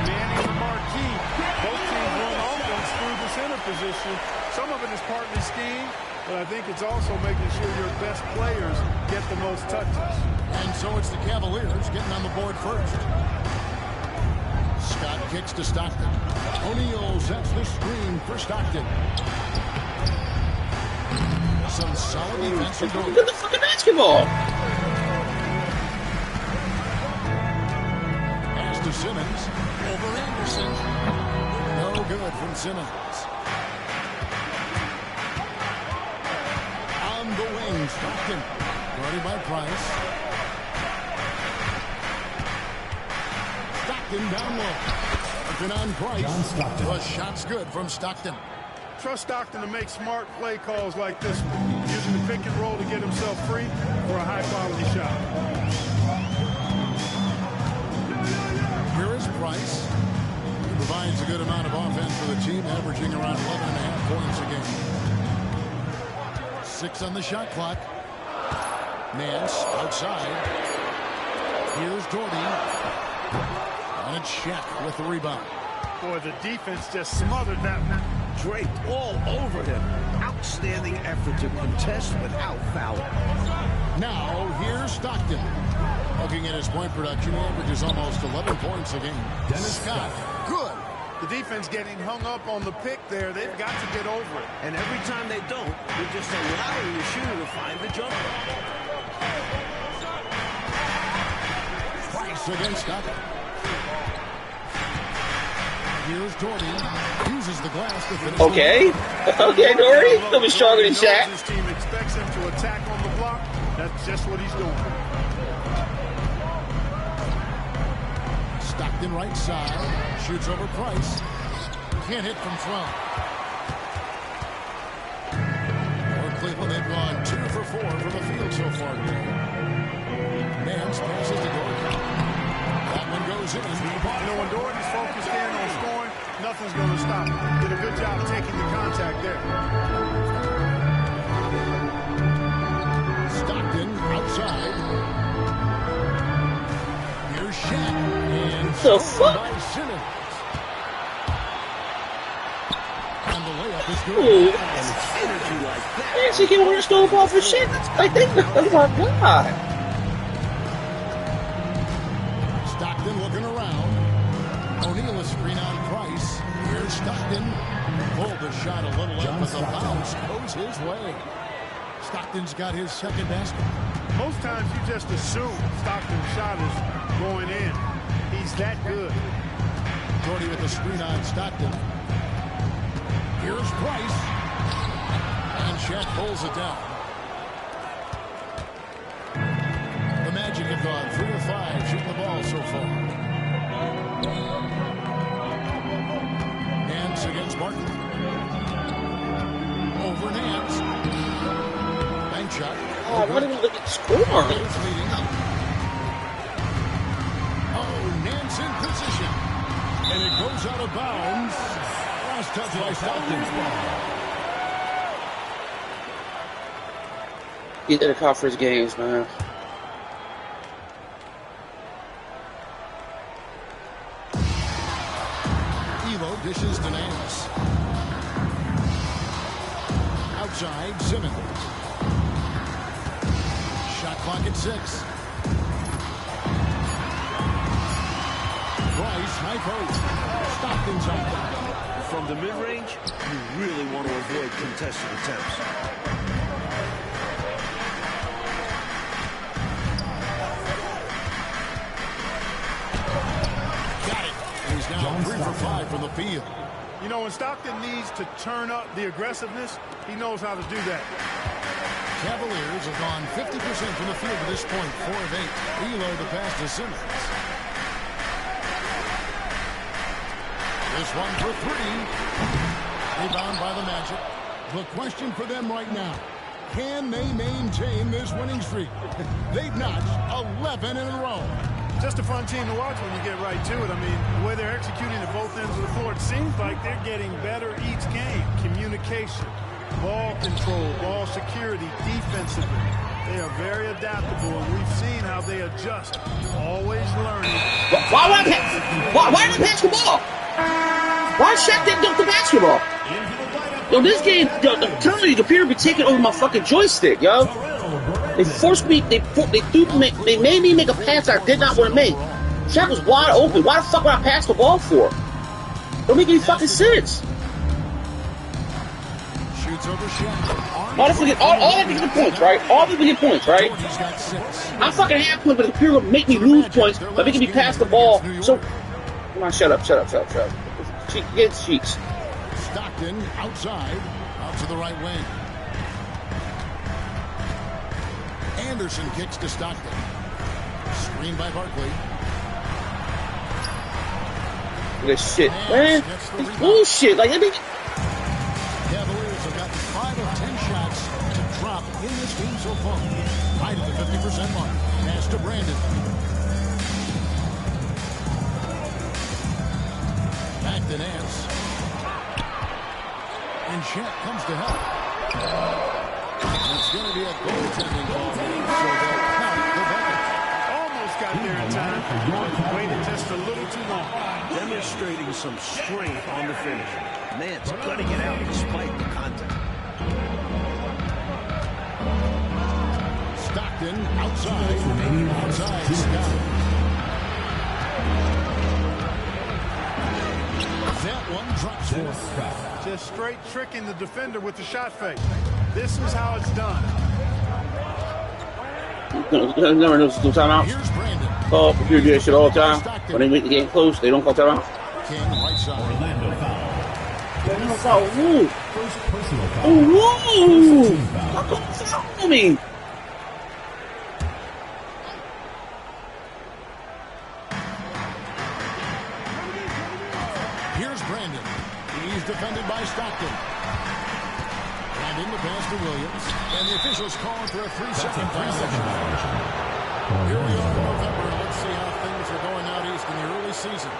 Manning the marquee. Both teams run offense through the center position. Some of it is partly scheme, but I think it's also making sure your best players get the most touches. And so it's the Cavaliers getting on the board first. Scott kicks to Stockton. O'Neal sets the screen for Stockton. Some solid defense from Look at the fucking basketball. Pass to Simmons. Over Anderson. No good from Simmons. On the wing, Stockton. Guarded by Price. Stockton down low. Working on Price. The shot's good from Stockton. Trust Stockton to make smart play calls like this one, using the pick and roll to get himself free for a high-quality shot. Here is Price. He provides a good amount of offense for the team, averaging around 11.5 points a game. 6 on the shot clock. Nance outside. Here's Doherty. And it's Shaq with the rebound. Boy, the defense just smothered that one. Draped all over him. Outstanding effort to contest without fouling. Now, here's Stockton. Looking at his point production, he averages almost 11 points a game. Dennis Scott, good. The defense getting hung up on the pick there. They've got to get over it. And every time they don't, they're just allowing the shooter to find the jumper. Price against Stockton. Here's Doherty. Uses the glass to finish. Okay. Okay, Dory. He'll be stronger than Shaq. His team expects him to attack on the block. That's just what he's doing. Stockton right side. Shoots over Price. Can't hit from 12. For Cleveland, they've gone 2 for 4 from the field so far today. Nance passes to Gordon. That one goes in. You know, when Doherty's focused in on scoring, nothing's going to stop him. Did a good job taking the contact there. Stockton outside. Here's Shaq. And the fuck? by Simmons. And the layup is good. Ooh. And it's energy like that. Man, she can't wear stole ball for shit. Like, oh my God. Stockton looking around. O'Neal a screen on Price. Here's Stockton. Pulled the shot a little up, but the bounce goes his way. Stockton's got his second basket. Most times you just assume Stockton's shot is going in. He's that good. Jordy with the screen on Stockton. Here's Price. And Shaq pulls it down. The Magic have gone 3 of 5 shooting the ball so far. Nance against Barkley. Over Nance. Bank shot. Oh, why didn't we look at the score? It's leading up. Oh, Nance in position. And it goes out of bounds. Last touch by Stockton. He did a conference games, man. Dishes to Nance. Outside, Simmons. Shot clock at 6. Price, high post. Stockton's up. From the mid-range, you really want to avoid contested attempts. Got it. And he's now 3 for 5 from the field. You know, when Stockton needs to turn up the aggressiveness, he knows how to do that. Cavaliers have gone 50% from the field at this point, 4 of 8. Elo the pass to Simmons. This one for 3. Rebound by the Magic. The question for them right now, can they maintain this winning streak? They've notched 11 in a row. Just a fun team to watch when you get right to it. I mean, the way they're executing at both ends of the floor, it seems like they're getting better each game. Communication, ball control, ball security, defensively. They are very adaptable, and we've seen how they adjust. Always learning. Why did I pass the ball? Why Shaq didn't dunk the basketball? Yo, this game, yo, I'm telling you, the computer be taking over my fucking joystick, yo. They forced me, they made me make a pass I did not want to make. Shaq was wide open. Why the fuck would I pass the ball for? Don't make any fucking sense. Shoots over Shaq. All they get points, right? All they get points, right? I'm fucking half point, but the computer will make me lose points by making me pass the ball. So, come on, shut up. Get cheeks. Stockton outside, out to the right wing. Anderson kicks to Stockton. Screen by Barkley. This shit, man. It's bullshit. Like, Cavaliers have gotten 5 of 10 shots to drop in this game so far. Right at the 50% mark. Pass to Brandon. Back to Nance. And Shaq comes to help. It's going to be a goaltending call. So they'll count the bucket. Almost got there in time. Waited just a little too long. Demonstrating some strength on the finish. Nance gutting it out despite the contact. Stockton outside. Outside. Scott. That one drops for Just straight tricking the defender with the shot fake. This is how it's done. never knows no timeouts. Here's Brandon. Oh, computer do that shit all the time. When they make the game close, they don't call timeout. King right side. Orlando foul. Woo! First personal foul. Oh, woo! How come you foul me? Here's Brandon. He's defended by Stockton. Brandon the pass to Williams. And the officials calling for a 3-second violation. Here we are in November. Let's see how things are going out east in the early season.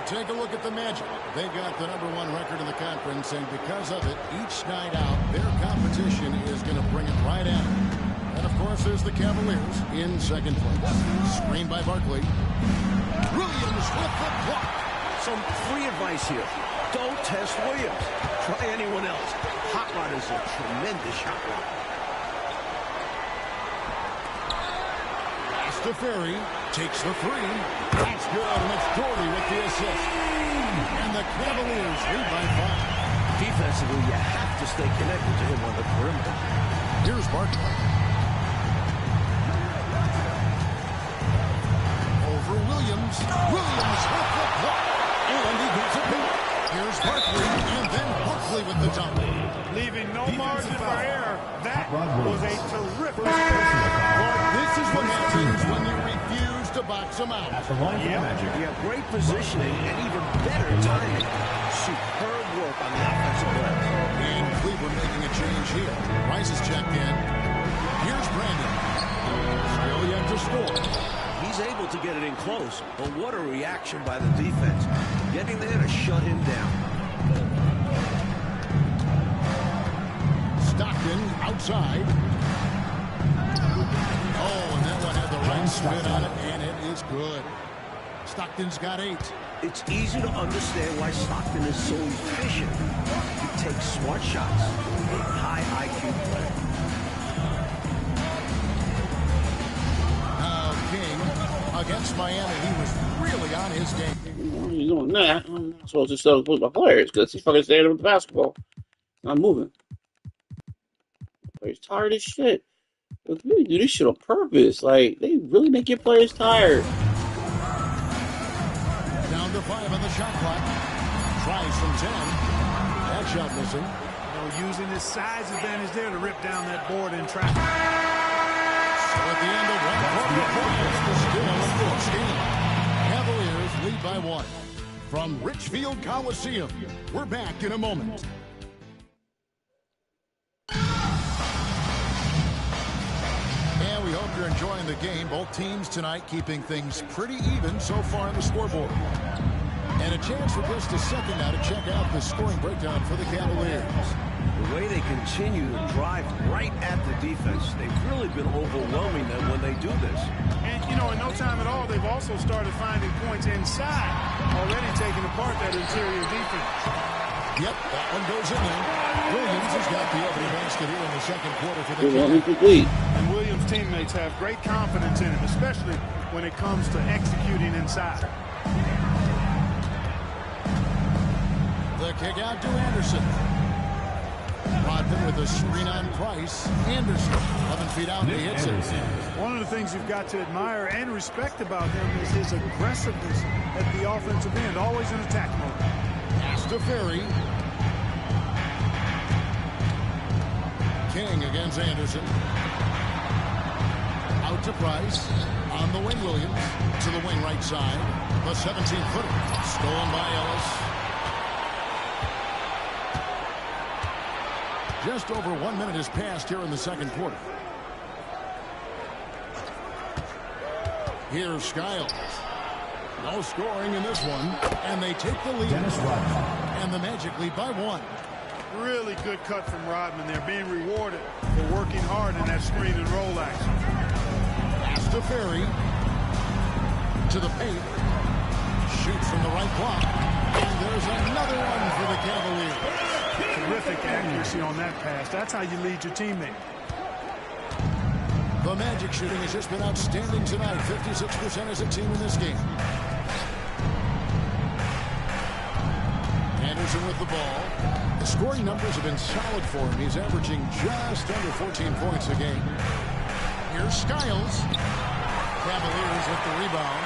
Take a look at the Magic. They got the #1 record in the conference, and because of it, each night out, their competition is going to bring it right at them. And, of course, there's the Cavaliers in second place. Screen by Barkley. Williams with the block. Some free advice here. Don't test Williams. Try anyone else. Hot Rod is a tremendous shot block. Pass to Ferry. Takes the three. That's good, and it's Doherty with the assist. And the Cavaliers lead by 5. Defensively, you have to stay connected to him on the perimeter. Here's Barkley. Over Williams. Williams with the block. And he gets it back. Here's Barkley, and then Barkley with the dunk. Leaving no margin for error. That was a terrific. Well, this is what happens when you refuse to box them out. At the line for the Magic. You have great positioning and even better timing. Superb work on the offensive glass. And Cleveland making a change here. Rice is checked in. Here's Brandon. Still yet to score. He's able to get it in close, but what a reaction by the defense. Getting there to shut him down. Stockton outside. Oh, and that one had the right spin on it, and it is good. Stockton's got 8. It's easy to understand why Stockton is so efficient. He takes smart shots. A high IQ player. King against Miami, he was really on his game. He's doing that. I'm not supposed to still put my players because he's fucking standing with the basketball. Not moving. Players tired as shit. They really do this shit on purpose. Like, they really make your players tired. Down to 5 on the shot clock. Tries from 10. That shot missing. Using his size advantage there to rip down that board in traffic. So at the end of 1 quarter, still in the 4th game. Cavaliers lead by 1. From Richfield Coliseum, we're back in a moment. And we hope you're enjoying the game. Both teams tonight keeping things pretty even so far on the scoreboard. And a chance for just a second now to check out the scoring breakdown for the Cavaliers. The way they continue to drive right at the defense, they've really been overwhelming them when they do this. And, in no time at all, they've also started finding points inside, already taking apart that interior defense. Yep, that one goes in there. Williams has got the opening basket here in the second quarter for the Cavs. And Williams' teammates have great confidence in him, especially when it comes to executing inside. The kick out to Anderson. Rodman with a screen on Price. Anderson, 11 feet out, he hits it. One of the things you've got to admire and respect about him is his aggressiveness at the offensive end, always in attack mode. Pass to Ferry. King against Anderson. Out to Price. On the wing, Williams. To the wing right side. The 17-footer. Stolen by Ellis. Just over 1 minute has passed here in the second quarter. Here's Skiles. No scoring in this one. And they take the lead. And the Magic lead by 1. Really good cut from Rodman. They're being rewarded for working hard in that screen and roll action. Pass to Ferry. To the paint. Shoots from the right block. And there's another one for the Cavaliers. Terrific accuracy on that pass. That's how you lead your teammate. The Magic shooting has just been outstanding tonight. 56% as a team in this game. Anderson with the ball. The scoring numbers have been solid for him. He's averaging just under 14 points a game. Here's Skiles. Cavaliers with the rebound.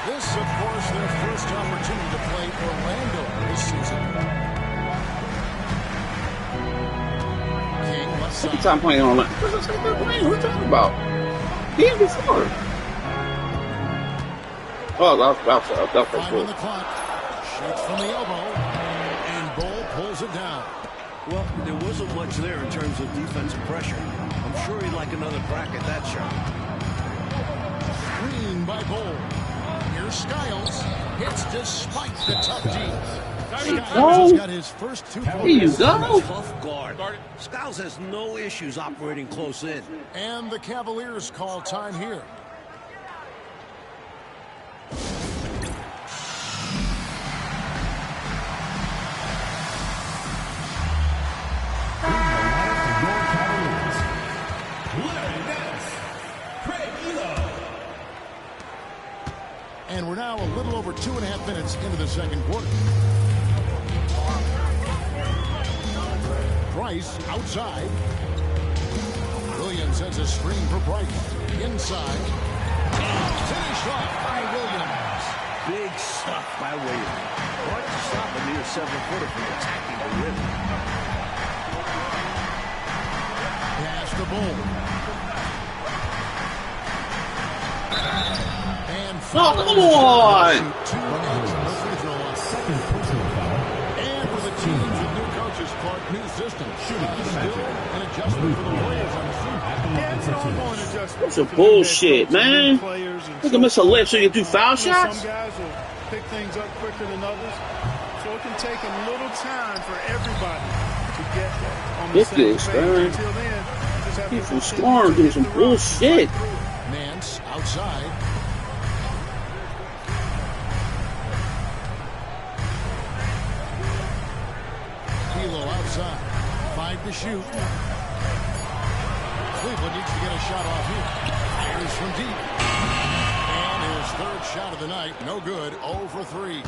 This, of course, their first opportunity to play Orlando this season. Second time playing on that. What are you talking about? He ain't before. Oh, that was Time cool. on the clock. Shoots from the elbow. And Bull pulls it down. Well, there wasn't much there in terms of defensive pressure. I'm sure he'd like another crack at that shot. Screen by Bull. Here's Skiles. Hits despite the tough D. Skiles has got his first 2 points. Here you go. Tough guard. Skiles has no issues operating close in. And the Cavaliers call time here. And we're now a little over 2.5 minutes into the second quarter. Price outside. Williams has a screen for Price. Inside. And finished off by Williams. Big stuff by Williams. Hard to stop a mere 7-footer from attacking the rim. Pass the Bull. And Oh, come on! And with a change of new coaches, Clark, new system. Still an adjustment for the Warriors on the scene. That's some bullshit, man. You can miss a lip so you can do foul shots? Some guys will pick things up quicker than others, so it can take a little time for everybody to get on the same Ridiculous, page. man. Until then, just have to People continue scoring to doing hit some the rough, bullshit. fight through it. Nance outside. Kilo outside. 5 to shoot. Cleveland needs to get a shot off here. Fires from deep. And his third shot of the night. No good. 0 for 3.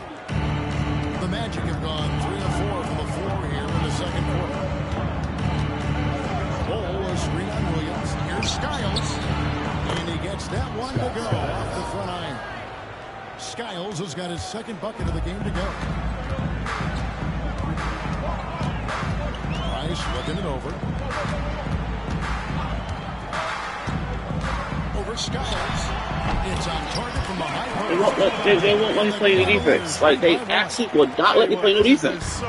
The Magic have gone 3 of 4 from the floor here in the second quarter. Bull, a screen on Williams. Here's Skiles. And he gets that one to go off the front iron. Skiles has got his second bucket of the game to go. Price looking it over. Over Skiles. It's on target from the high post. They won't let me play any defense. Like, they actually would not let me play no defense.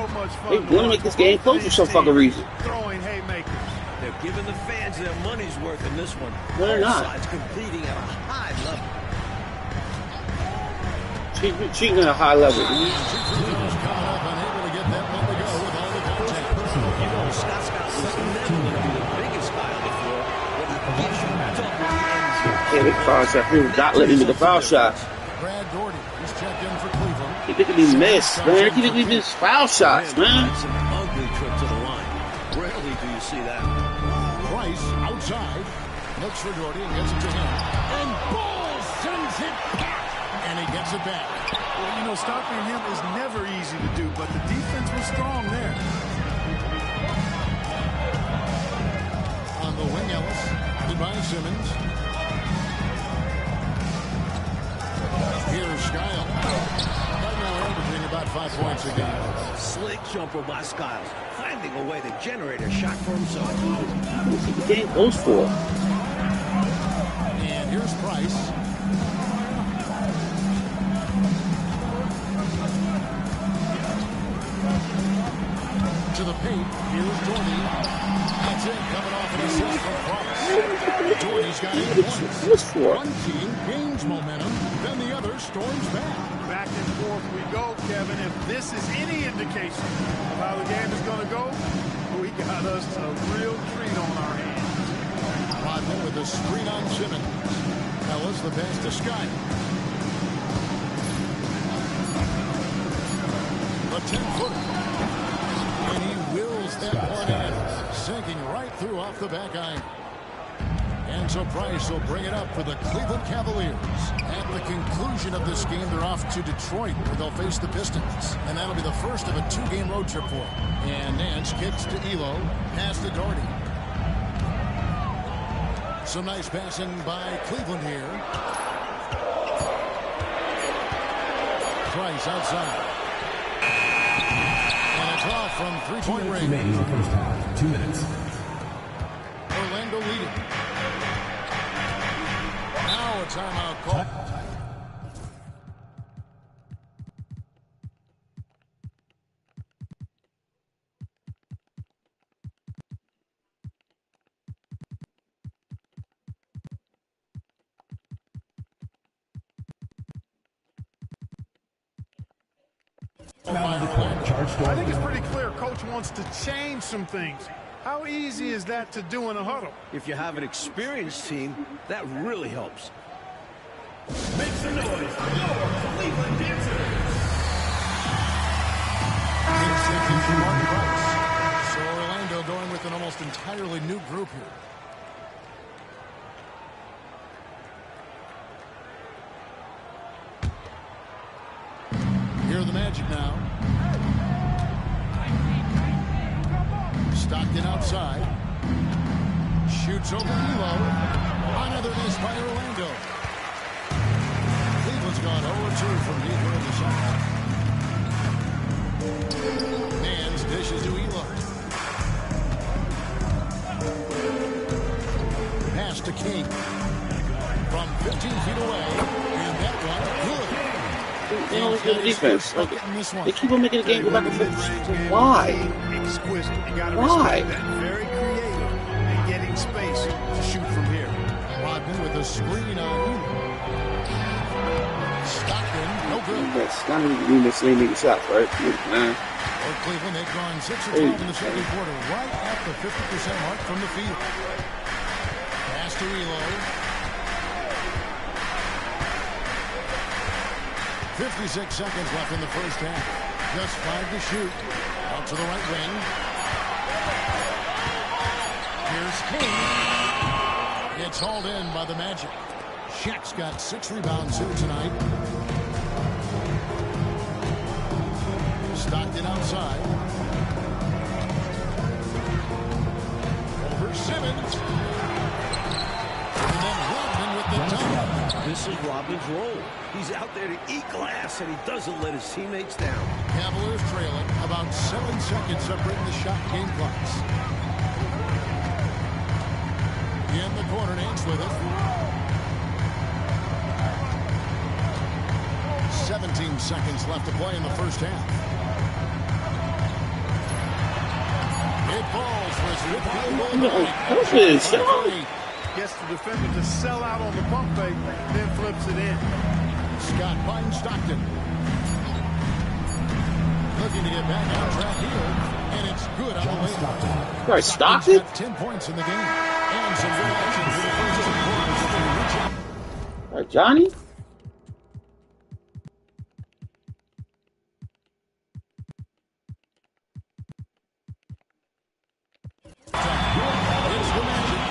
They want to make this game close for some fucking reason. Throwing haymakers. They're giving the fans their money's worth in this one. No, they're not. Both sides competing at a high level. Cheating at a high level. Two free throws coming up, unable to get that one to go with all the contact. You know, Scott was never going to be the biggest guy on the floor, but he gives you double the energy. Yeah, they foul shot. He was not letting me make a foul shot. Brad Daugherty, he's checked in for Cleveland. He making me miss, man. He making me miss foul shots, man. That's an ugly trip to the line. Rarely do you see that. Price outside. Looks for Daugherty and gets it to him. And Bull sends it back. And he gets it back. Well, you know, stopping him is never easy to do, but the defense was strong there. On the wing, Ellis. Goodbye, Simmons. Here's Skiles. Right now averaging about 5 points a game. Slick jumper by Skiles, finding a way to generate a shot for himself. What's the game close for? And here's Price. To the paint. Here's Daugherty. That's it. Coming off an assist from Price. Daugherty's got 8 points. What's for? One team gains momentum, then the other storms back. Back and forth we go, Kevin. If this is any indication of how the game is going to go, we got us a real treat on our hands. Rodman with the screen on Simmons. Ellis the pass to Scott. A 10-footer. And he wills that one in, sinking right through off the back iron. And so Price will bring it up for the Cleveland Cavaliers. At the conclusion of this game, they're off to Detroit, where they'll face the Pistons. And that'll be the first of a 2-game road trip for them. And Nance kicks to Elo, pass to Daugherty. Some nice passing by Cleveland here. Price outside. And it's off from three-point range. Remaining in the first half. 2 minutes. Orlando leading. Now a timeout call. I think it's pretty clear Coach wants to change some things. How easy is that to do in a huddle? If you have an experienced team, that really helps. Make some noise for your Cleveland dancers. So Orlando going with an almost entirely new group here. Here are the Magic now. Stockton outside. Shoots over Elo. Another miss by Orlando. Cleveland's gone 0-2 from deep in the shot. Mans dishes to Elo. Pass to King. From 15 feet away. And that one good. They always do the defense. Like, they keep on making the game go back and forth. Why? Why? Very creative and getting space to shoot from here. Rodman with a screen on. Stockton, no good. That's not even the same nigga shot, right? Nah. For Cleveland, they've gone 6 of 12 in the second quarter, right at the 50% mark from the field. Pass to Elo. 56 seconds left in the first half. Just 5 to shoot. Out to the right wing. Here's King. It's hauled in by the Magic. Shaq's got 6 rebounds here tonight. Stockton outside. Over Simmons. And then Rodman with the dunk. This is Rodman's role. He's out there to eat glass, and he doesn't let his teammates down. Cavaliers trailing, about 7 seconds separating the shot game clocks. In the corner, Nance with it. 17 seconds left to play in the first half. It falls for his 5th field goal. Gets the defender to sell out on the pump fake, then flips it in. Scott finds Stockton. Looking to get back on track here, and it's good on the way. Right, Stockton? He's got 10 points in the game, and some good action for the first 2 quarters. All right, Johnny? It's the Magic.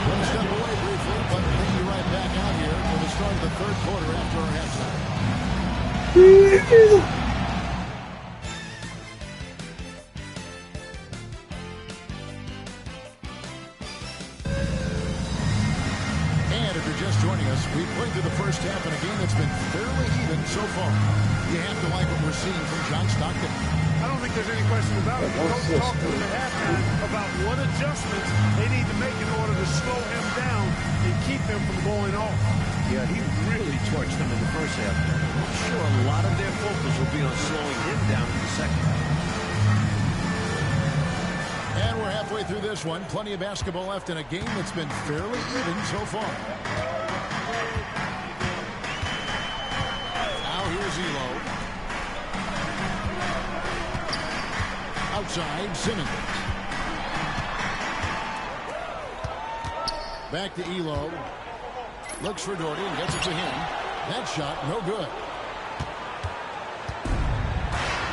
One step away briefly, but we'll be right back out here for the start of the third quarter after our halftime. And if you're just joining us, we've played through the first half in a game that's been fairly even so far. You have to like what we're seeing from John Stockton. I don't think there's any question about it. Coach talked to him at halftime about what adjustments they need to make in order to slow him down and keep him from going off. Yeah, he really torched them in the first half. I'm sure a lot of their focus will be on slowing him down in the second half. And we're halfway through this one. Plenty of basketball left in a game that's been fairly even so far. Now here's Elo. Outside, Simmons. Back to Elo. Looks for Doherty and gets it to him. That shot, no good.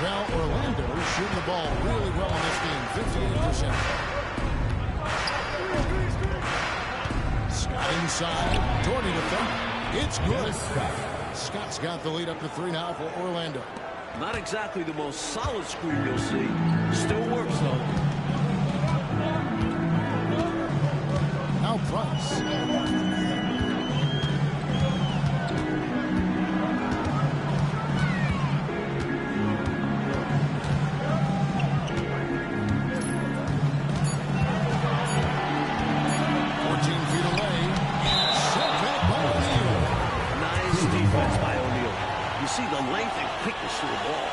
Well, Orlando shooting the ball really well in this game, 58%. Scott inside. Doherty to front. It's good. Scott's got the lead up to 3 now for Orlando. Not exactly the most solid screen you'll see. Still works, though. Now Price. See the length and quickness to the ball.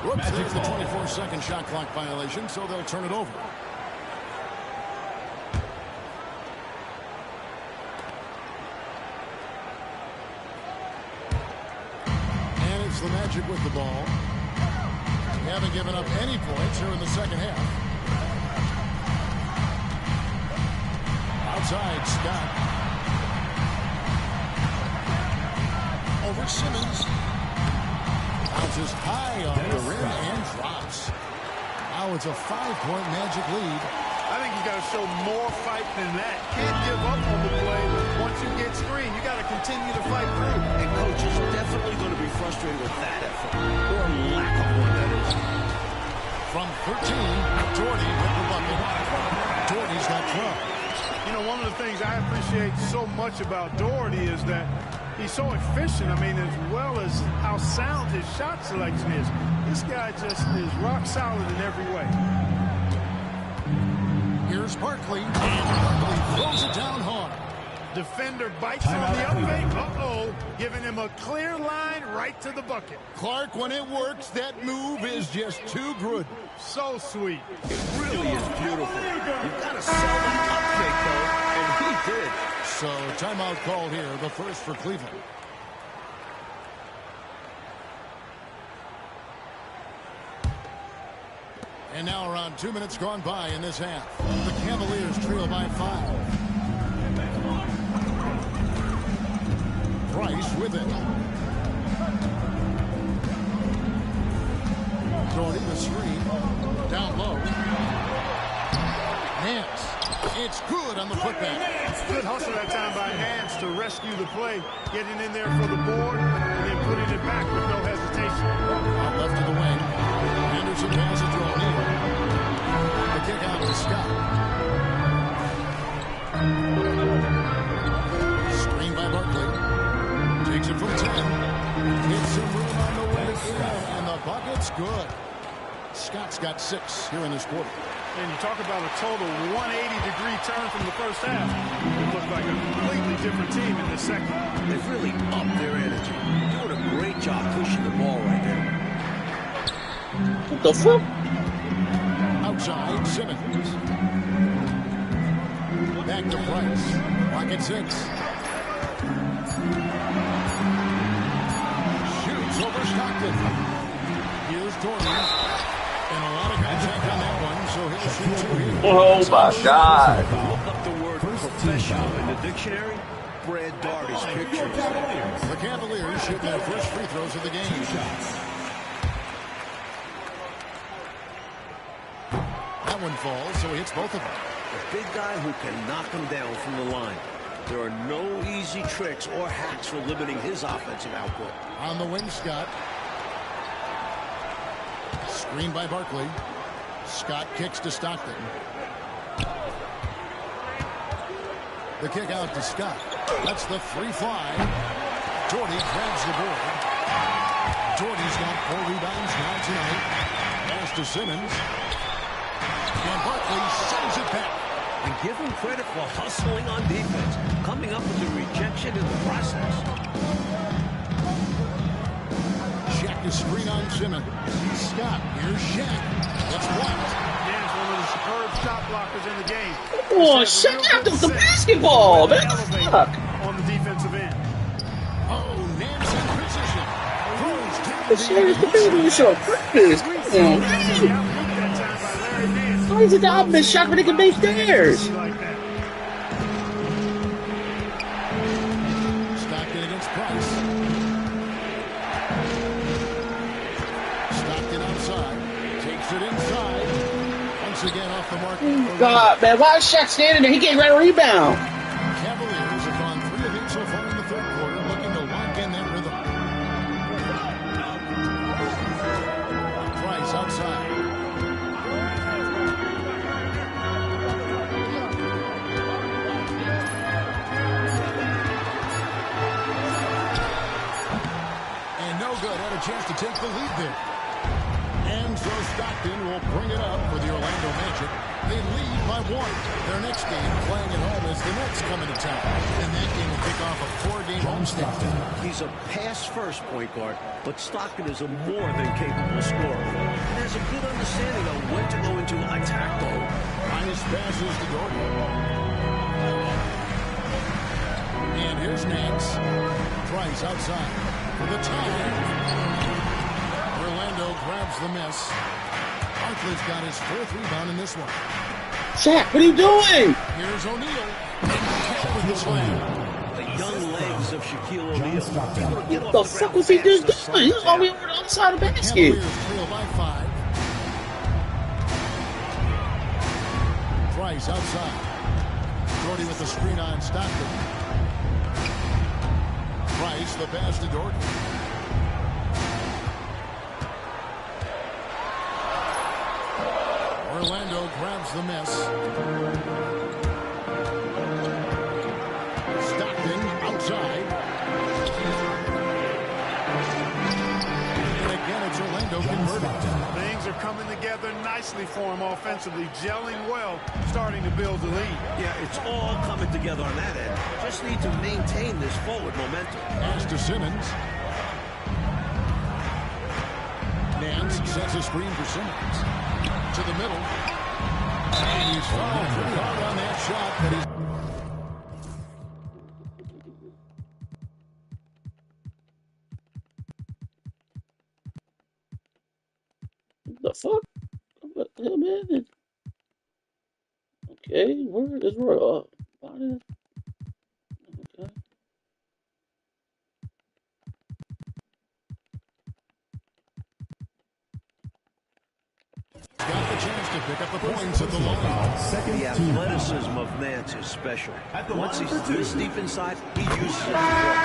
Whoops, there's the 24-second shot clock violation, so they'll turn it over. Magic with the ball. They haven't given up any points here in the second half. Outside, Scott. Over Simmons. Bounces high on the rim and drops. Now it's a 5-point Magic lead. I think you got to show more fight than that. Can't give up on the play. Once you get screened, you got to continue to fight through. And coach is definitely going to be frustrated with that effort, or lack of one, that is. From 13, Doherty with the bucket. Doherty's got 12. You know, one of the things I appreciate so much about Doherty is that he's so efficient. I mean, as well as how sound his shot selection is. This guy just is rock solid in every way. Here's Barkley, and Barkley throws it down hard. Defender bites on the up fake. Uh-oh, giving him a clear line right to the bucket. Clark, when it works, that move is just too good. So sweet. It really is beautiful. You've got to sell that up fake, though, and he did. So, timeout called here, the first for Cleveland. And now around 2 minutes gone by in this half. The Cavaliers trail by 5. Price with it. Doherty the screen. Down low. Nance. It's good on the putback. Good hustle that time by Nance to rescue the play. Getting in there for the board and then putting it back with no hesitation. Out left to the wing. Anderson passes to O'Neal. The kick out to Scott. Screen by Barkley. Takes it from 10. Gets some room on the way in, and the bucket's good. Scott's got 6 here in this quarter. And you talk about a total 180-degree turn from the first half. It looked like a completely different team in the second. They've really upped their energy. Doing a great job pushing the ball right there. What the fuck? Outside, Simmons. Back to Price. Pocket 6. Shoots over Stockton. Here's Doherty. And a lot of contact on that one, so he'll shoot 2 here. Oh my God. Look up the word professional in the dictionary. Brad Daugherty's picture. The Cavaliers shoot their first free throws of the game. That one falls, so he hits both of them. A big guy who can knock him down from the line. There are no easy tricks or hacks for limiting his offensive output. On the wing, Scott. Screen by Barkley. Scott kicks to Stockton. The kick out to Scott. That's the free fly. Doherty grabs the board. Doherty's got 4 rebounds now tonight. Pass to Simmons. And Barkley sends it back. And give him credit for hustling on defense, coming up with the rejection in the process. Shaq is screen on Simmons. Scott, here's Shaq. That's blocked. Yeah, it's one of the superb shot blockers in the game. Oh, Shaq out the basketball, man. Fuck. On the defensive end. Oh, Nance in position. Throws down The serious baby is so practice. Come on, man. Why is it the opposite shot when they can make theirs? Stockton against Price. Stockton outside. Takes it inside. Once again off the mark. God, man, why is Shaq standing there? He can't grab a rebound. Cavaliers have gone 3 of 8 so far in the third quarter, looking to lock in that rhythm. Price outside. Chance to take the lead there. And so Stockton will bring it up for the Orlando Magic. They lead by 1. Their next game playing at home as the Nets coming to town. And that game will kick off a 4-game homestand. He's a pass-first point guard, but Stockton is a more than capable scorer. And has a good understanding of when to go into attack mode. Nice passes to Gordon. And here's Nance. Price outside for the tie. grabs the miss. Barkley's got his 4th rebound in this one. Shaq, what are you doing? Here's O'Neal. With the slam. The young legs of Shaquille O'Neal. What the fuck was he just doing? He was all the way over the other side of the basket. Cavaliers trail by 5. Price outside. Doherty with the screen on Stockton. Price, the pass to Doherty. Orlando grabs the miss. Stockton outside. And again, it's Orlando converted. Things are coming together nicely for him offensively, gelling well, starting to build the lead. Yeah, it's all coming together on that end. Just need to maintain this forward momentum. Pass to Simmons. Nance sets a screen for Simmons. To the middle. And he's fouled pretty hard on that shot, but he's... The fuck? What the hell, man? Okay, where is Roy? Okay. got the chance to pick up the points at the line. The athleticism of Nance is special. Once he's this deep inside, he uses it to work.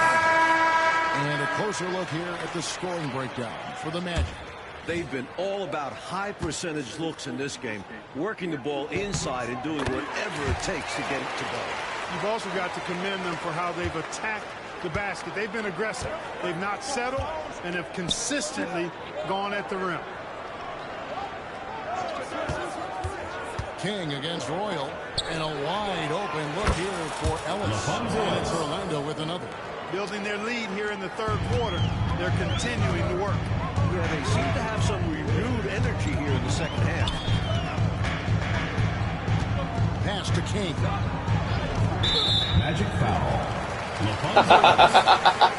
And a closer look here at the scoring breakdown for the Magic. They've been all about high percentage looks in this game, working the ball inside and doing whatever it takes to get it to go. You've also got to commend them for how they've attacked the basket. They've been aggressive. They've not settled and have consistently gone at the rim. King against Royal, and a wide open look here for Ellis. And it's Orlando with another. Building their lead here in the 3rd quarter. They're continuing to work. Yeah, they seem to have some renewed energy here in the 2nd half. Pass to King. Magic foul.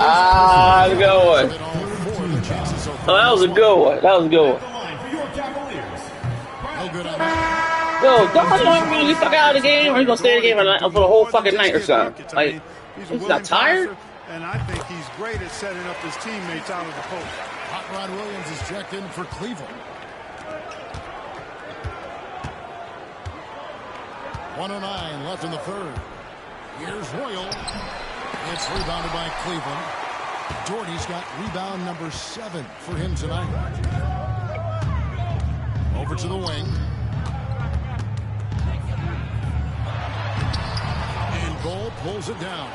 Ah, good one. Oh, that was a good one. That was a good one. No good on that. Yo, don't really fuck out of the game, or you gonna stay in the game for the whole fucking night or something? Like, he's not tired? And I think he's great at setting up his teammates out of the post. Hot Rod Williams is checked in for Cleveland. 1:09 left in the 3rd. Here's Royal. It's rebounded by Cleveland. Doherty's got rebound number 7 for him tonight. Over to the wing. And Bull pulls it down.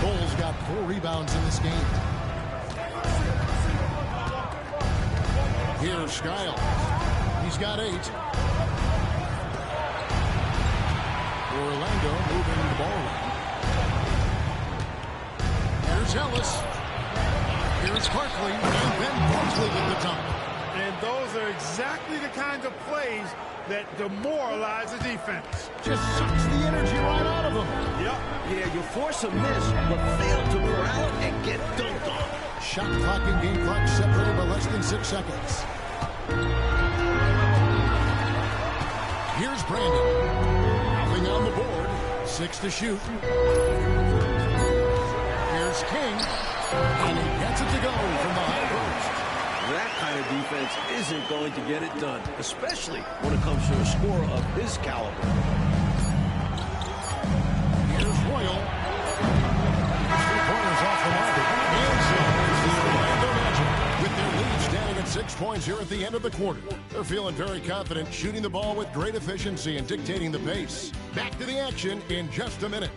Bull's got 4 rebounds in this game. Here's Skiles. He's got 8. Orlando moving the ball around. Here's Ellis. Here's Barkley. And then Barkley with the dunk. And those are exactly the kinds of plays that demoralize the defense. Just sucks the energy right out of them. Yep. Yeah, you force a miss, but fail to corral and get dunked on. Shot clock and game clock separated by less than 6 seconds. Here's Brandon. Nothing on the board. 6 to shoot. Here's King. And he gets it to go from the high post. That kind of defense isn't going to get it done, especially when it comes to a scorer of his caliber. Here's Royal. 3 pointers off the mark. And so it's the Orlando Magic with their lead standing at 6 points here at the end of the quarter. They're feeling very confident, shooting the ball with great efficiency and dictating the pace. Back to the action in just a minute.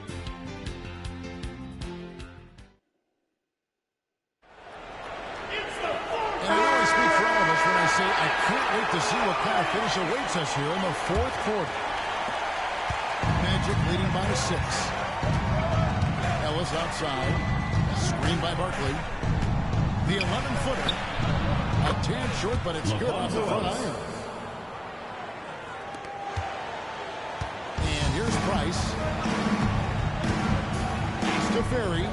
And I know I speak for all of us when I say I can't wait to see what kind of finish awaits us here in the 4th quarter. Magic leading by 6. Ellis outside. Screen by Barkley. The 11-footer. A tad short, but it's good off the front iron. And here's Price. Pass to Ferry.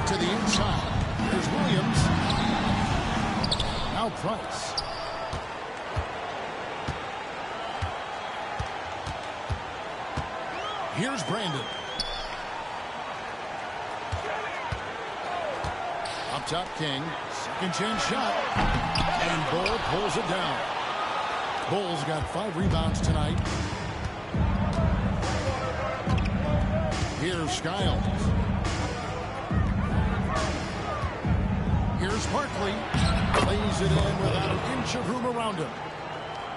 To the inside. Here's Williams. Now Price. Here's Brandon. Up top, King. Second chance shot. And Bull pulls it down. Bull's got 5 rebounds tonight. Here's Skiles. Here's Barkley. Lays it in without an inch of room around him.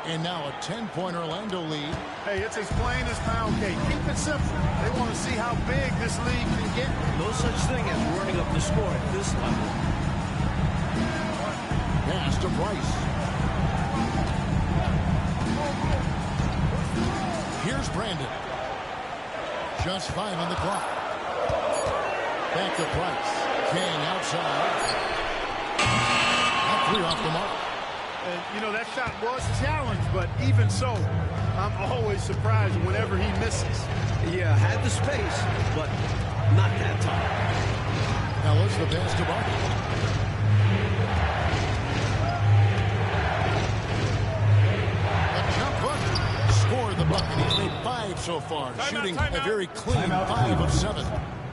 And now a 10-point Orlando lead. Hey, it's as plain as pound cake. Keep it simple. They want to see how big this league can get. No such thing as running up the score at this level. Pass to Price. Here's Brandon. Just 5 on the clock. Back to Price. King outside. Not 3 off the mark. And, you know, that shot was challenged, but even so, I'm always surprised whenever he misses. Yeah, had the space, but not that time. Now let's the pass to Barkley. A jump hook. Scored the bucket. He's made 5 so far, shooting a very clean 5 of 7.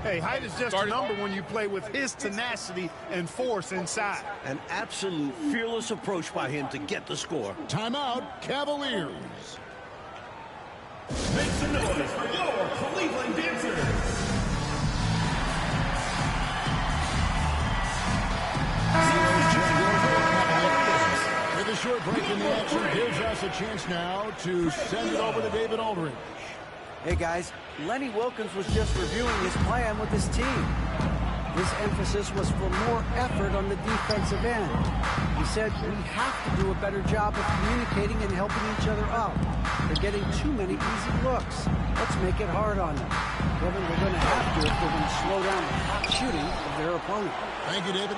Hey, height is just a number when you play with his tenacity and force inside. An absolute fearless approach by him to get the score. Timeout, Cavaliers. Make some noise for your Cleveland Dancers. With a short break in the action, gives us a chance now to send it over to David Aldridge. Hey guys, Lenny Wilkins was just reviewing his plan with his team. His emphasis was for more effort on the defensive end. He said we have to do a better job of communicating and helping each other out. They're getting too many easy looks. Let's make it hard on them. Kevin, they're going to have to if they're going to slow down the hot shooting of their opponent. Thank you, David.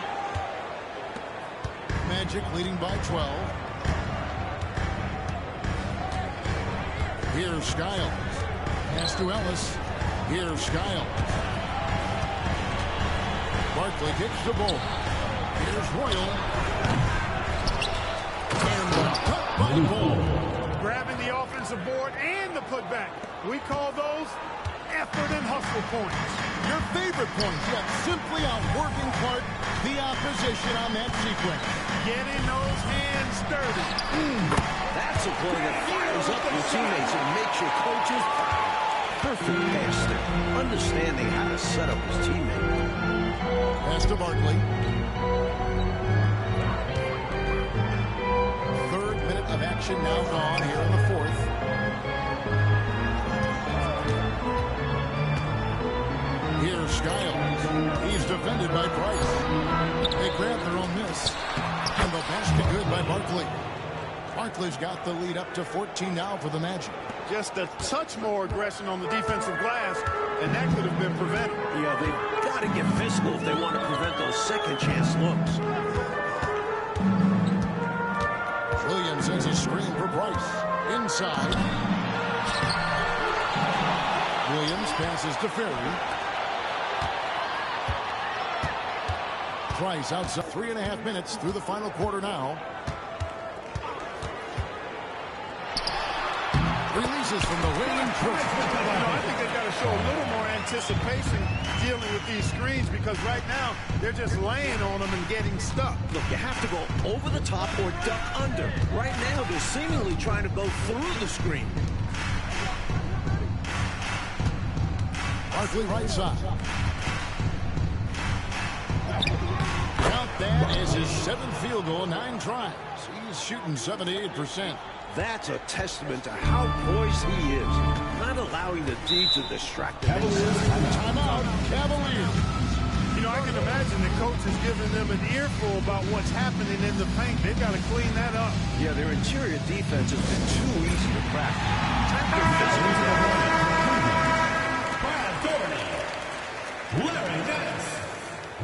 Magic leading by 12. Here's Skiles. Pass to Ellis. Here's Skiles. Barkley kicks the ball. Here's Royal. And the cut by Bull. Grabbing the offensive board and the putback. We call those effort and hustle points. Your favorite point, yet simply outworking Clark, the opposition on that sequence. Getting those hands dirty. That's a play that fires up your teammates and makes your coaches proud. Perfect pass there. Understanding how to set up his teammate. Pass to Barkley. 3rd minute of action now gone here in the 4th. Here's Skiles. He's defended by Price. They grab their own miss. And the basket good by Barkley. Barkley's got the lead up to 14 now for the Magic. Just a touch more aggression on the defensive glass, and that could have been prevented. Yeah, they've got to get physical if they want to prevent those second chance looks. Williams sends a screen for Price. Inside. Williams passes to Ferry. Price outside. 3.5 minutes through the final quarter now. Releases from the reigning trophy. I think they've got to show a little more anticipation dealing with these screens because right now they're just laying on them and getting stuck. Look, you have to go over the top or duck under. Right now, they're seemingly trying to go through the screen. Barkley right side. Count that as his 7th field goal, 9 tries. He's shooting 78%. That's a testament to how poised he is, not allowing the D to distract him. Timeout, Cavaliers. You know, I can imagine the coach is giving them an earful about what's happening in the paint. They've got to clean that up. Yeah, their interior defense has been too easy to crack. Time to physical. Brad Doherty, Larry Nance,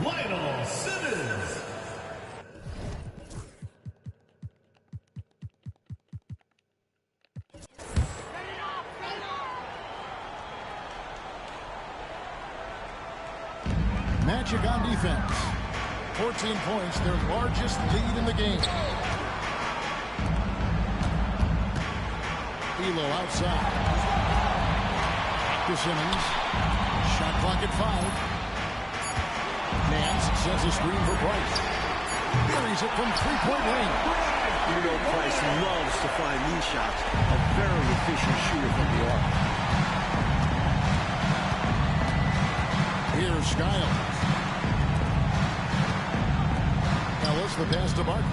Lionel Simmons. Magic on defense. 14 points, their largest lead in the game. Elo outside. Back to Simmons. Shot clock at 5. Nance sends a screen for Price. Buries it from three-point range. You know Price loves to find these shots. A very efficient shooter from the arc. Here's Skiles. Ellis, the pass to Barton.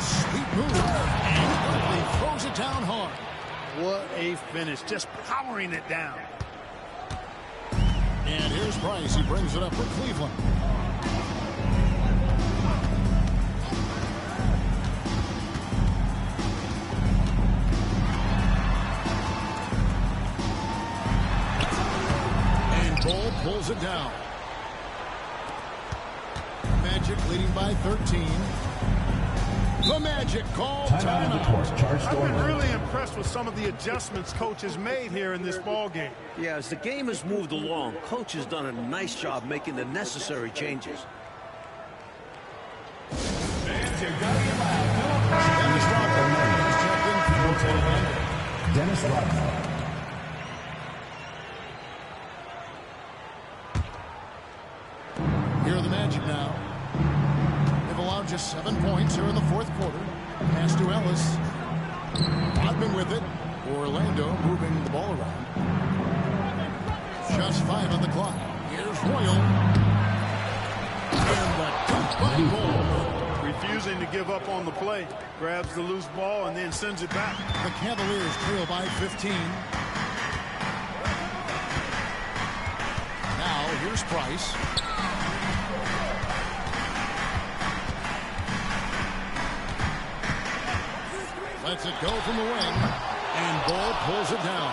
Sweet move. And Barkley throws it down hard. What a finish. Just powering it down. And here's Price. He brings it up for Cleveland. And Bull pulls it down. Magic leading by 13. The Magic call timeout. I've been really impressed with some of the adjustments coach has made here in this ball game. Yeah, as the game has moved along, coach has done a nice job making the necessary changes. Dennis Rodman. Here are the Magic now. They've allowed just 7 points here in the fourth quarter. Pass to Ellis. Rodman with it. Orlando moving the ball around. Just 5 on the clock. Here's Royal. And the dunk by Bull. Refusing to give up on the play. Grabs the loose ball and then sends it back. The Cavaliers trail by 15. Now here's Price. Lets it go from the wing. And Bull pulls it down.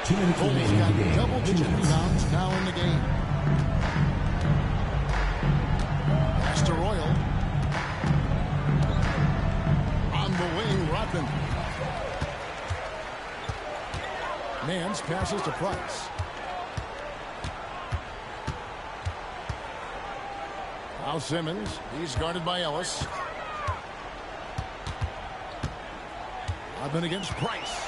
2 minutes Bull's remaining in got the game. double-digit rebounds now in the game. Pass to Royal. On the wing, Rodman. Nance passes to Price. Now Simmons. He's guarded by Ellis. Rodman against Price.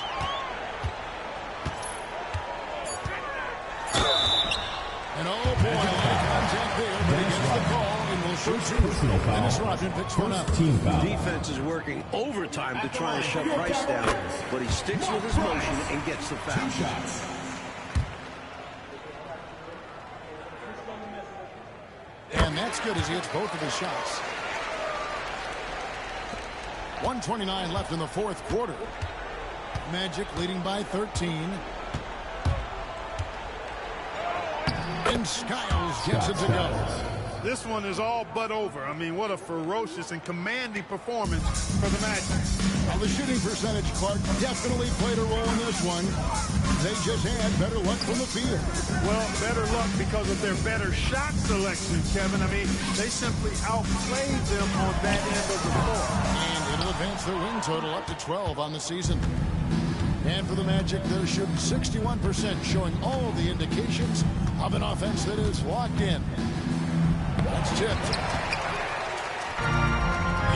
And oh boy, a lot of contact there, but he gets the call and will shoot two. Dennis Rodman picks one up. Team foul. Defense is working overtime to try and shut Price down, but he sticks with his motion and gets the foul. 2 shots. And that's good as he hits both of his shots. 1:29 left in the fourth quarter. Magic leading by 13. And Skiles gets it to go. This one is all but over. I mean, what a ferocious and commanding performance for the Magic. Well, the shooting percentage, Clark, definitely played a role in this one. They just had better luck from the field. Well, better luck because of their better shot selection, Kevin. I mean, they simply outplayed them on that end of the floor. And it'll advance their win total up to 12 on the season. And for the Magic, they're shooting 61%, showing all the indications of an offense that is locked in. That's tipped.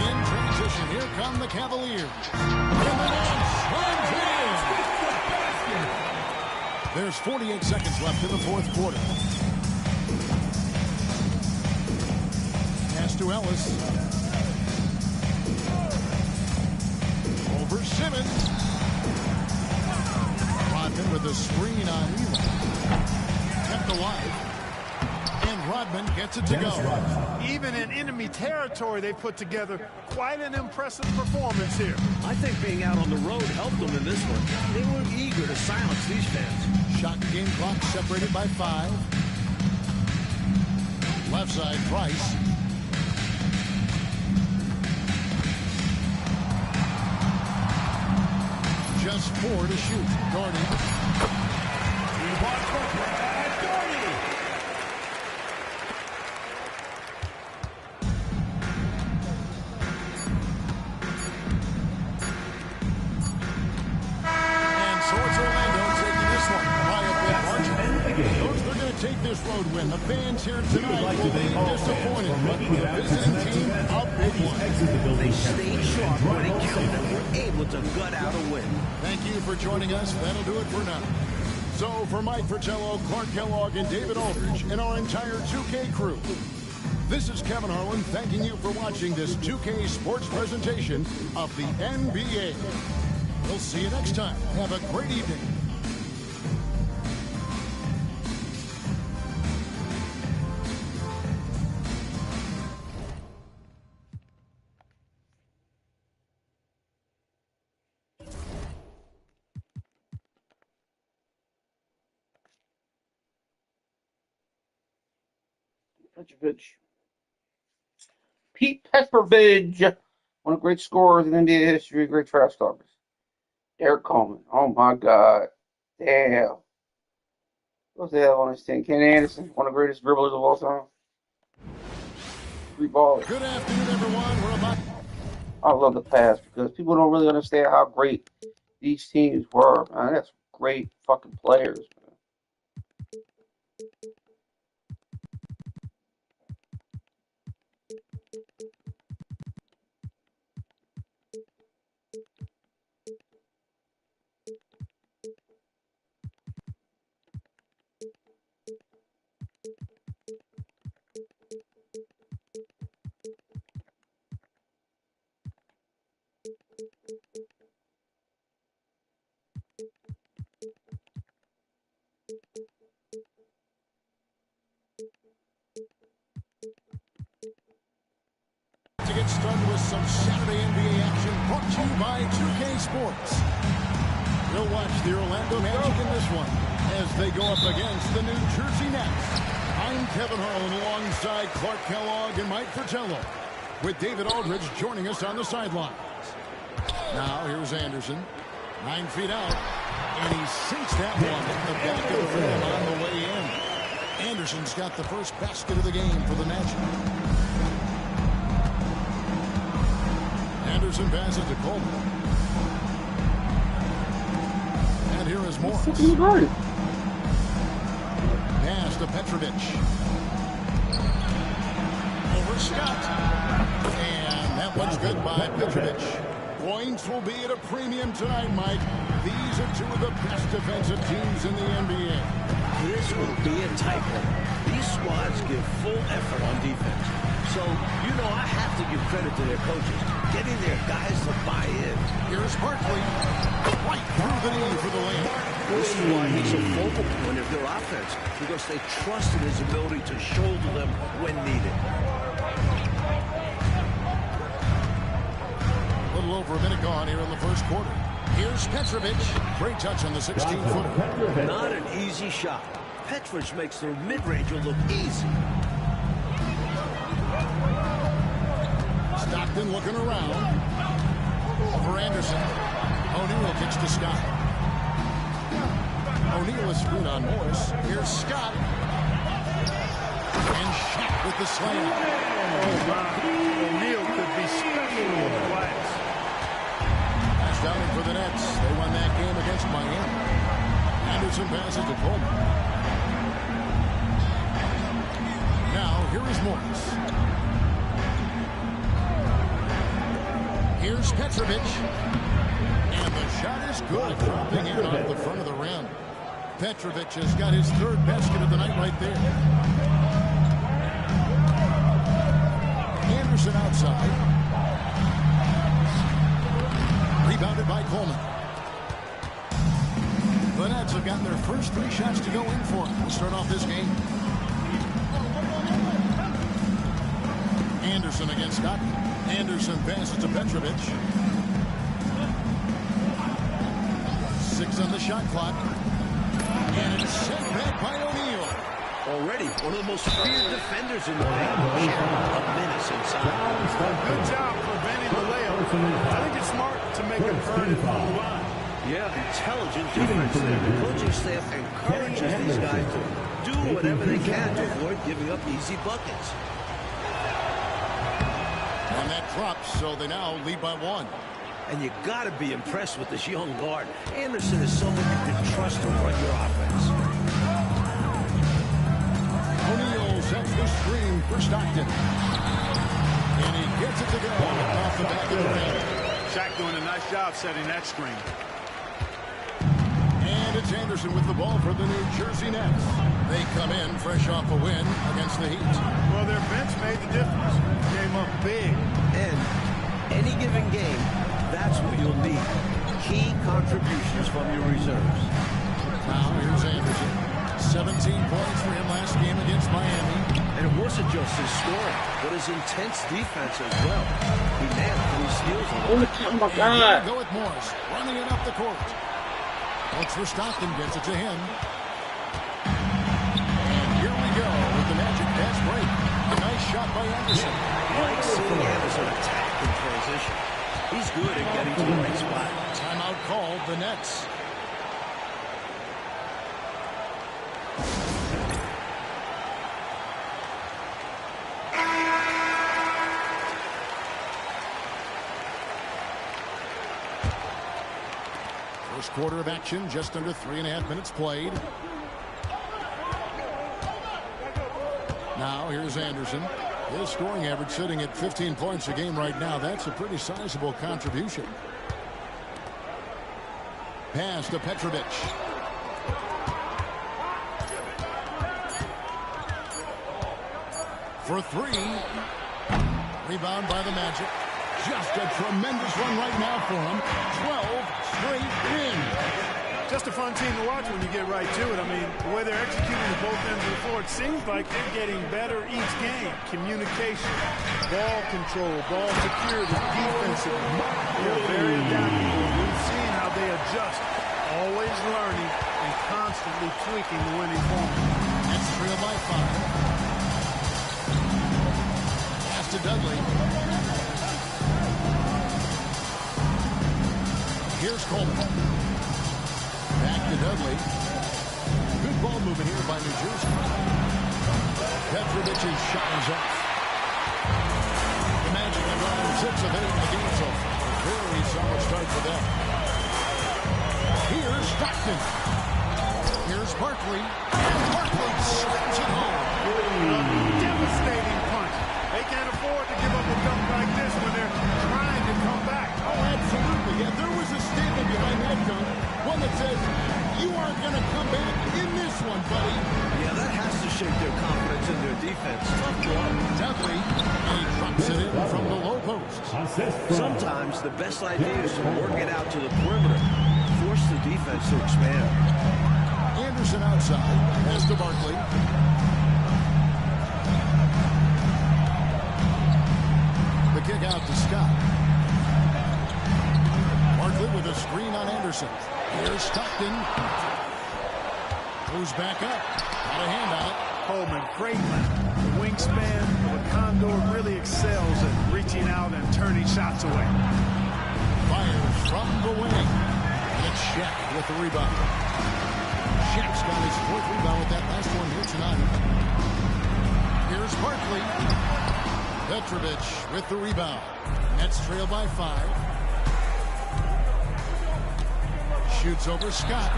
In transition, here come the Cavaliers. And the Nets slams it in. There's 48 seconds left in the fourth quarter. Pass to Ellis. Over Simmons. Rodman with a screen on Elo. Kept alive. And Rodman gets it to go. Even in enemy territory, they put together quite an impressive performance here. I think being out on the road helped them in this one. They were eager to silence these fans. Shot game clock separated by 5. Left side, Price. Just 4 to shoot. Doherty. And so it's Orlando taking this one by a big margin. They're going to take their this road win. The fans here tonight will be disappointed, but for the visiting team, a big one. They stayed sharp when it counted and were able to gut out a win. Thank you for joining us. That'll do it for now. So for Mike Fratello, Clark Kellogg, and David Aldridge, and our entire 2K crew, this is Kevin Harlan thanking you for watching this 2K Sports presentation of the NBA. We'll see you next time. Have a great evening. Pete Petrovich, one of the great scorers in NBA history, great trash talkers. Derek Coleman, oh my God, damn. What's the hell on this team? Ken Anderson, one of the greatest dribblers of all time. Three ballers. Good afternoon, everyone. We're about. I love the past because people don't really understand how great these teams were, man. That's great fucking players, man. To get started with some Saturday NBA action brought to you by 2K Sports. We'll watch the Orlando Magic in this one as they go up against the New Jersey Nets. I'm Kevin Harlan alongside Clark Kellogg and Mike Fratello, with David Aldridge joining us on the sidelines. Now here's Anderson, 9 feet out, and he sinks that one at the back of the rim on the way in. Anderson's got the first basket of the game for the Magic. Anderson passes to Coleman. And here is Morris. Pass to Petrovic. Over Scott. And that one's good by Petrovic. Points will be at a premium tonight, Mike. These are two of the best defensive teams in the NBA. This will be a tight one. These squads give full effort on defense. So, you know, I have to give credit to their coaches, getting their guys to buy in. Here's Barkley, right through the knee for the layup. This is why he's a focal point of their offense, because they trusted his ability to shoulder them when needed. A little over a minute gone here in the first quarter. Here's Petrovic. Great touch on the 16-footer. Not an easy shot. Petrovic makes their mid-ranger look easy. Stockton looking around. Over Anderson. O'Neal kicks to Scott. O'Neal is screwed on Morris. Here's Scott. And Shaq with the slam. Oh, wow. O'Neal could be special in class. That's down for the Nets. They won that game against Miami. Anderson passes to Coleman. Now, here is Morris. Here's Petrovic. And the shot is good, dropping in off the front of the rim. Petrovic has got his third basket of the night right there. Anderson outside. Rebounded by Coleman. The Nets have gotten their first 3 shots to go in for them to start off this game. Anderson against Scott. Anderson passes to Petrovic. 6 on the shot clock. And it's sent back by O'Neal. Already one of the most feared defenders in the league. A menace inside. Good job preventing the layup. I think it's smart to make a turn from the line. Yeah, intelligent defense there. The coaching staff encourages these guys to do whatever they can to avoid giving up easy buckets. And that drops, so they now lead by 1. And you got to be impressed with this young guard. Anderson is someone you can trust to run your offense. Green for Stockton. And he gets it to go off the back of the rim. Shaq doing a nice job setting that screen. And it's Anderson with the ball for the New Jersey Nets. They come in fresh off a win against the Heat. Well, their bench made the difference. Came up big. And any given game, that's what you'll need. Key contributions from your reserves. Now here's Anderson. 17 points for him last game against Miami. And it wasn't just his scoring, but his intense defense as well. He nailed 3 steals on the night. Oh my God. Go with Morris, running it up the court. Looks for Stockton, gets it to him. And here we go with the Magic fast break. A nice shot by Anderson. Like seeing Anderson attack in transition. He's good at getting to the right spot. Timeout called, the Nets. First quarter of action, just under 3.5 minutes played. Now here's Anderson. His scoring average sitting at 15 points a game right now. That's a pretty sizable contribution. Pass to Petrovic. For 3. Rebound by the Magic. Just a tremendous run right now for him. 12 straight wins. Just a fun team to watch when you get right to it. I mean, the way they're executing at both ends of the floor, it seems like they're getting better each game. Communication, ball control, ball security, defensive. They're very adaptable. We've seen how they adjust, always learning and constantly tweaking the winning formula. That's trail by 5. Pass to Dudley. Here's Coleman. Back to Dudley. Good ball movement here by New Jersey. Petrovic's shot is off. The Magic have gone 6 of 8 in the game so far. Very solid start for them. Here's Stockton. Here's Barkley. And Barkley slams it home. Devastating punch. They can't afford to give up a dunk like this when they're trying to come back. Oh, absolutely. Yeah, there was a statement behind that dunk. One that says, you aren't going to come back in this one, buddy. Yeah, that has to shake their confidence in their defense. Tough block. Dudley, and he drops it in from the low post. Sometimes the best idea is to work it out to the perimeter. Force the defense to expand. Anderson outside. Pass to Barkley. The kick out to Scott. Barkley with a screen on Anderson. Here's Stockton. Goes back up. Got a hand on it. Coleman, great length. The wingspan of a Condor really excels at reaching out and turning shots away. Fires from the wing. And it's Shaq with the rebound. Shaq's got his 4th rebound with that last one here tonight. Here's Barkley. Petrovic with the rebound. Nets trail by 5. Shoots over Scott.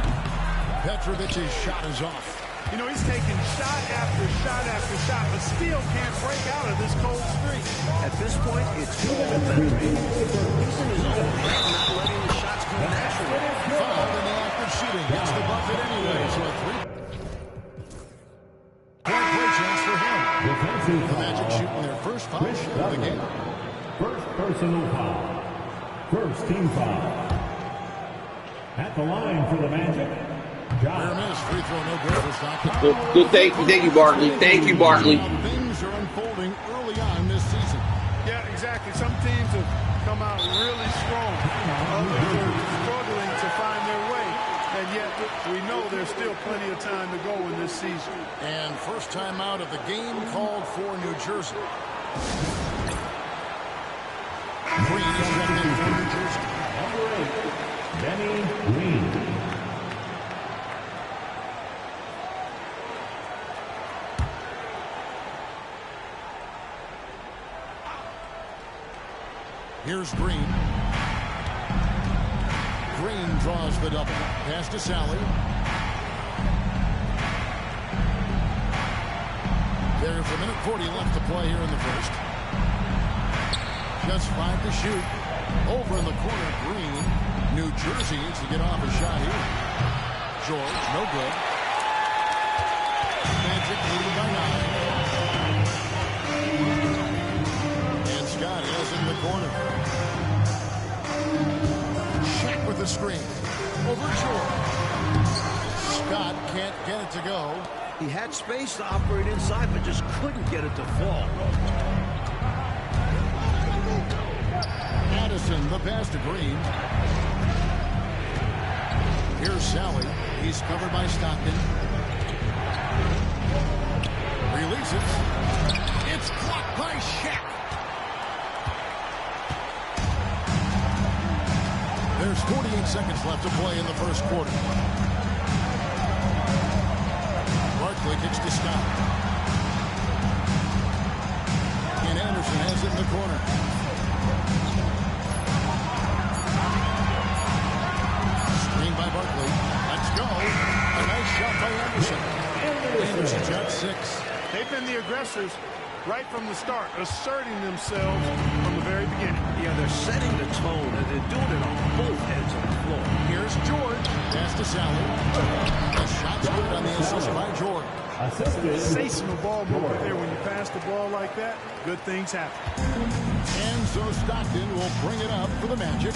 Petrovic's shot is off. You know, he's taking shot after shot after shot, but still can't break out of this cold streak. At this point, it's all Petrovic. He's in his own head, not letting the shots come naturally. Foul in the act of shooting. Hits the bucket anyway. So a 3-point play chance for him. The Magic shooting their first foul shot of the game. First personal foul. First team foul. At the line for the Magic, Fair miss. Free throw, no good for Stockton. Good. Thank you, Barkley. Thank you, Barkley. Things are unfolding early on this season. Yeah, exactly. Some teams have come out really strong. Others are struggling to find their way. And yet, we know there's still plenty of time to go in this season. And first time out of the game called for New Jersey. Green is checking in for New Jersey. number 8, Benny Green. Here's Green. Green draws the double. Pass to Sally. There's a minute 40 left to play here in the first. Just 5 to shoot. Over in the corner, Green. New Jersey needs to get off a shot here. George, no good. Magic leading by 9. And Scott is in the corner. Shaq with the screen. Over George. Scott can't get it to go. He had space to operate inside, but just couldn't get it to fall. Addison, the pass to Green. Here's Sally. He's covered by Stockton. Releases. It's blocked by Shaq. There's 48 seconds left to play in the first quarter. Barkley kicks to Scott. And Anderson has it in the corner. Screen by Barkley. Let's go. A nice shot by Anderson. Anderson's got 6. They've been the aggressors right from the start, asserting themselves from the very beginning. Yeah, they're setting the tone, and they're doing it on both ends of the floor. Here's George. Pass to Sally. The shot's good on the assist by George. Sensational ball movement there. When you pass the ball like that, good things happen. And so Stockton will bring it up for the Magic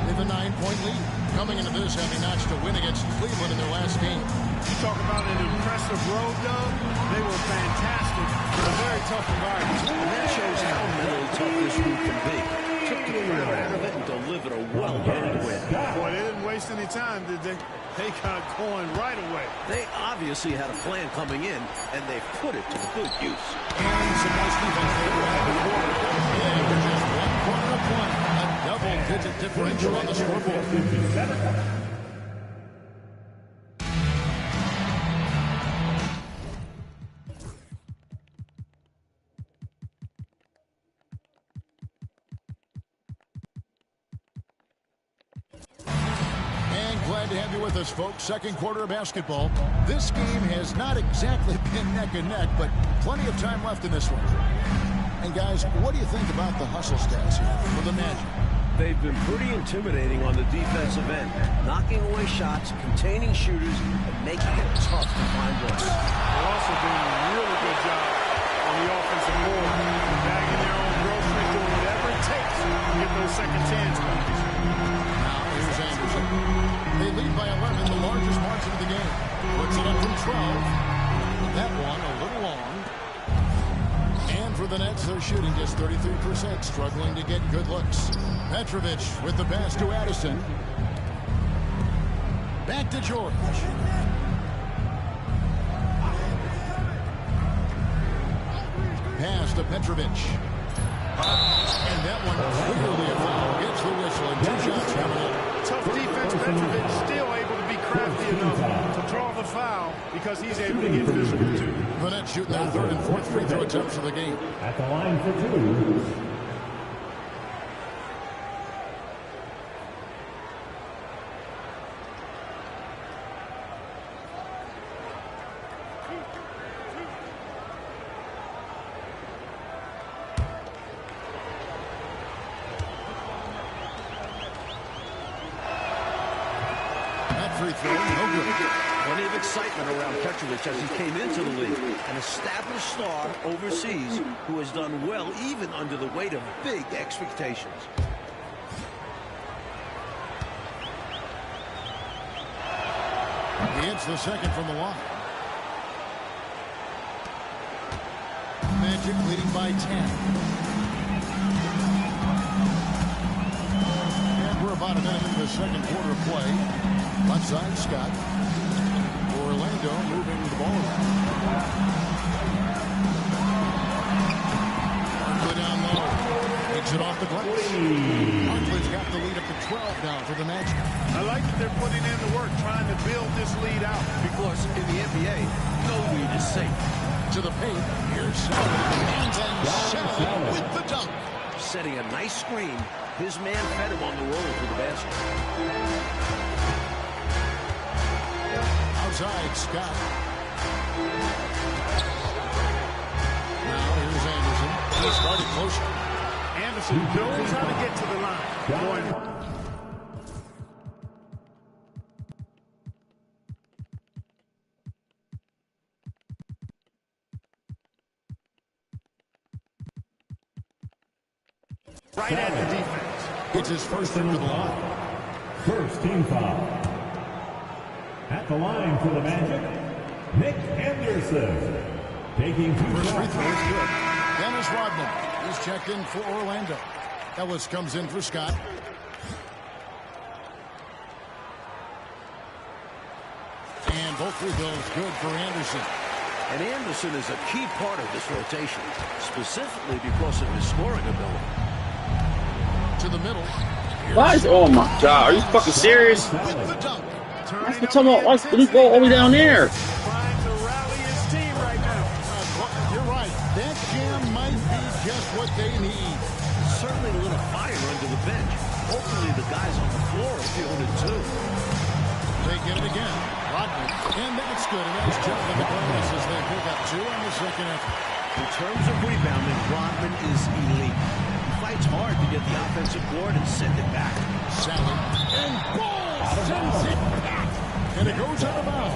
with a 9-point lead. Coming into this, having notched a win against Cleveland in their last game. You talk about an impressive road, Doug. They were fantastic in a very tough environment. And that shows how mentally tough this group can be. Took the crowd out of it and delivered a well-earned win. Boy, they didn't waste any time, did they? They got going right away. They obviously had a plan coming in, and they put it to good use. And some nice defense there. Yeah, with just 1 quarter of play. A double-digit differential on the scoreboard. Glad to have you with us, folks. Second quarter of basketball. This game has not exactly been neck and neck, but plenty of time left in this one. And guys, what do you think about the hustle stats here for the Magic? They've been pretty intimidating on the defensive end, knocking away shots, containing shooters, and making it tough to find looks. They're also doing a really good job on the offensive board, bagging their own groceries, doing whatever it takes to get those second chance points. Now here's Anderson. They lead by 11, the largest margin of the game. Puts it up from 12. That one a little long. And for the Nets, they're shooting just 33%, struggling to get good looks. Petrovic with the pass to Addison. Back to George. Pass to Petrovic. And that one clearly a foul. Gets the whistle and 2 shots coming up. Tough defense. Petrovic still able to be crafty enough to draw the foul because he's able to get physical too. The Nets shooting their 3rd and 4th free throw attempts of the game. At the line for 2. Free throw, no good. Plenty of excitement around Petrovic as he came into the league. An established star overseas who has done well even under the weight of big expectations. He hits the second from the line. Magic leading by 10. And we're about a minute into the second quarter of play. Left side, Scott. Orlando moving the ball around. Barkley down low. Takes it off the glass. Barkley's got the lead up to 12 now for the Magic. I like that they're putting in the work, trying to build this lead out. Because in the NBA, no lead is safe. To the paint. Here's Sally. And then Sally with the dunk. Setting a nice screen. His man fed him on the roll for the basket. Outside, Scott. He started closer. Anderson knows how to get to the line. Boy, right at the defense. It's his first into the line. First team foul. At the line for the Magic, Nick Anderson. Taking two First free shots. throw is good. Dennis Rodman is checked in for Orlando. Ellis comes in for Scott. And both free throws good for Anderson. And Anderson is a key part of this rotation, specifically because of his scoring ability. To the middle. Why is, oh my God, are you fucking serious? With the dunk. That's what I'm talking about. Why did he go all the way down there? Trying to rally his team right now. You're right. That jam might be just what they need. Certainly a little fire under the bench. Hopefully the guys on the floor are feeling it too. They get it again. Rodman. And that's good. A nice job in the glass as they pick up two on the second effort. In terms of rebounding, Rodman is elite. He fights hard to get the offensive board and send it back. Sally. And Ball sends it back. And it goes out of bounds.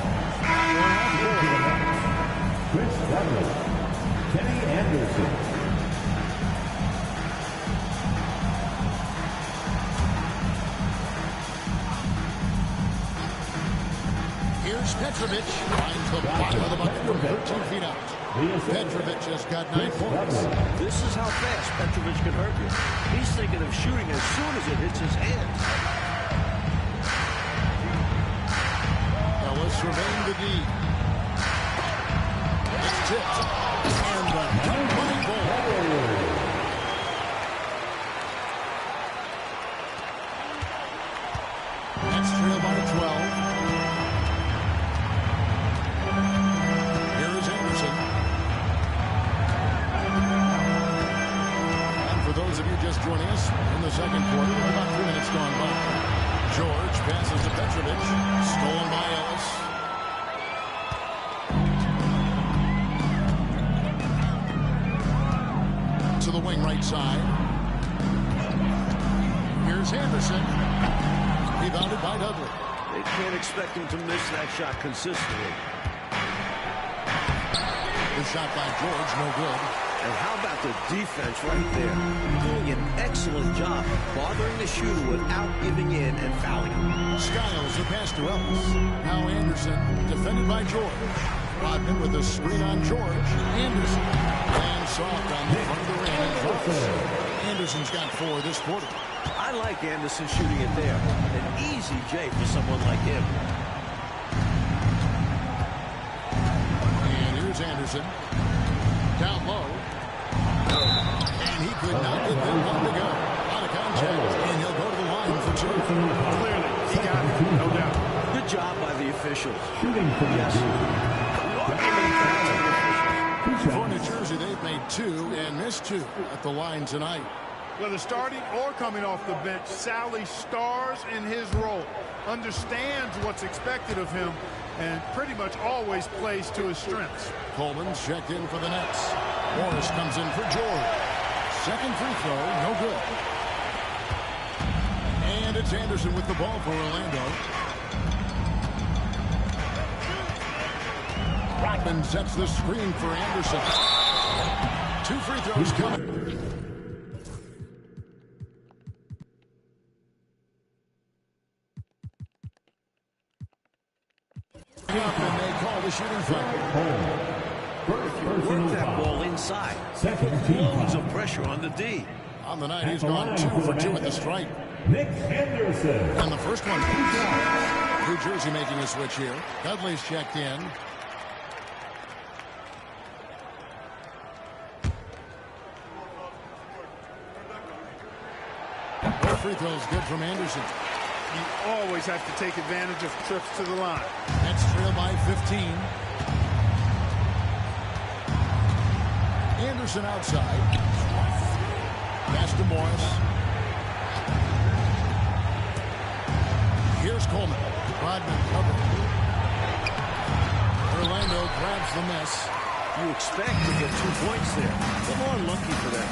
Chris Douglas. Kenny Anderson. Here's Petrovic. Finds the bottom of the bucket from 13 feet out. Petrovic has got 9 points. This is how fast Petrovic can hurt you. He's thinking of shooting as soon as it hits his hands. Ellis surveying the D. It's tipped. And the dunk by Ball. That's trailed by 12. Here is Anderson. And for those of you just joining us, in the second quarter, about 3 minutes gone by. George passes to Petrovic. Stolen by Ellis. To the wing right side. Here's Anderson. Rebounded by Dudley. They can't expect him to miss that shot consistently. The shot by George, no good. And how about the defense right there? Doing an excellent job bothering the shooter without giving in and fouling him. Skiles the pass to Ellis. Now Anderson, defended by George. Rodman with a screen on George. Anderson. And soft on the front of the rim and drops. Anderson's got 4 this quarter. I like Anderson shooting it there. An easy J for someone like him. And here's Anderson. Down low. And he could not get that one to go. Out of contact. And he'll go to the line for 2. Clearly, he got it, no doubt. Good job by the officials. Shooting for the For New Jersey, they've made 2 and missed 2 at the line tonight. Whether starting or coming off the bench, Sally stars in his role, understands what's expected of him, and pretty much always plays to his strengths. Coleman's checked in for the Nets. Morris comes in for George. Second free throw, no good. And it's Anderson with the ball for Orlando. Rodman sets the screen for Anderson. 2 free throws coming. Up and they call the shooting foul. Work that ball inside. Loads of pressure on the D. On the night, he's gone 2 for 2 at the stripe. Nick Anderson. And the first one. New Jersey making a switch here. Dudley's checked in. Both free throws good from Anderson. You always have to take advantage of trips to the line. Nets trail by 15. Anderson outside. Pass to Morris. Here's Coleman. Rodman covered. Orlando grabs the miss. You expect to get 2 points there. A little unlucky for them.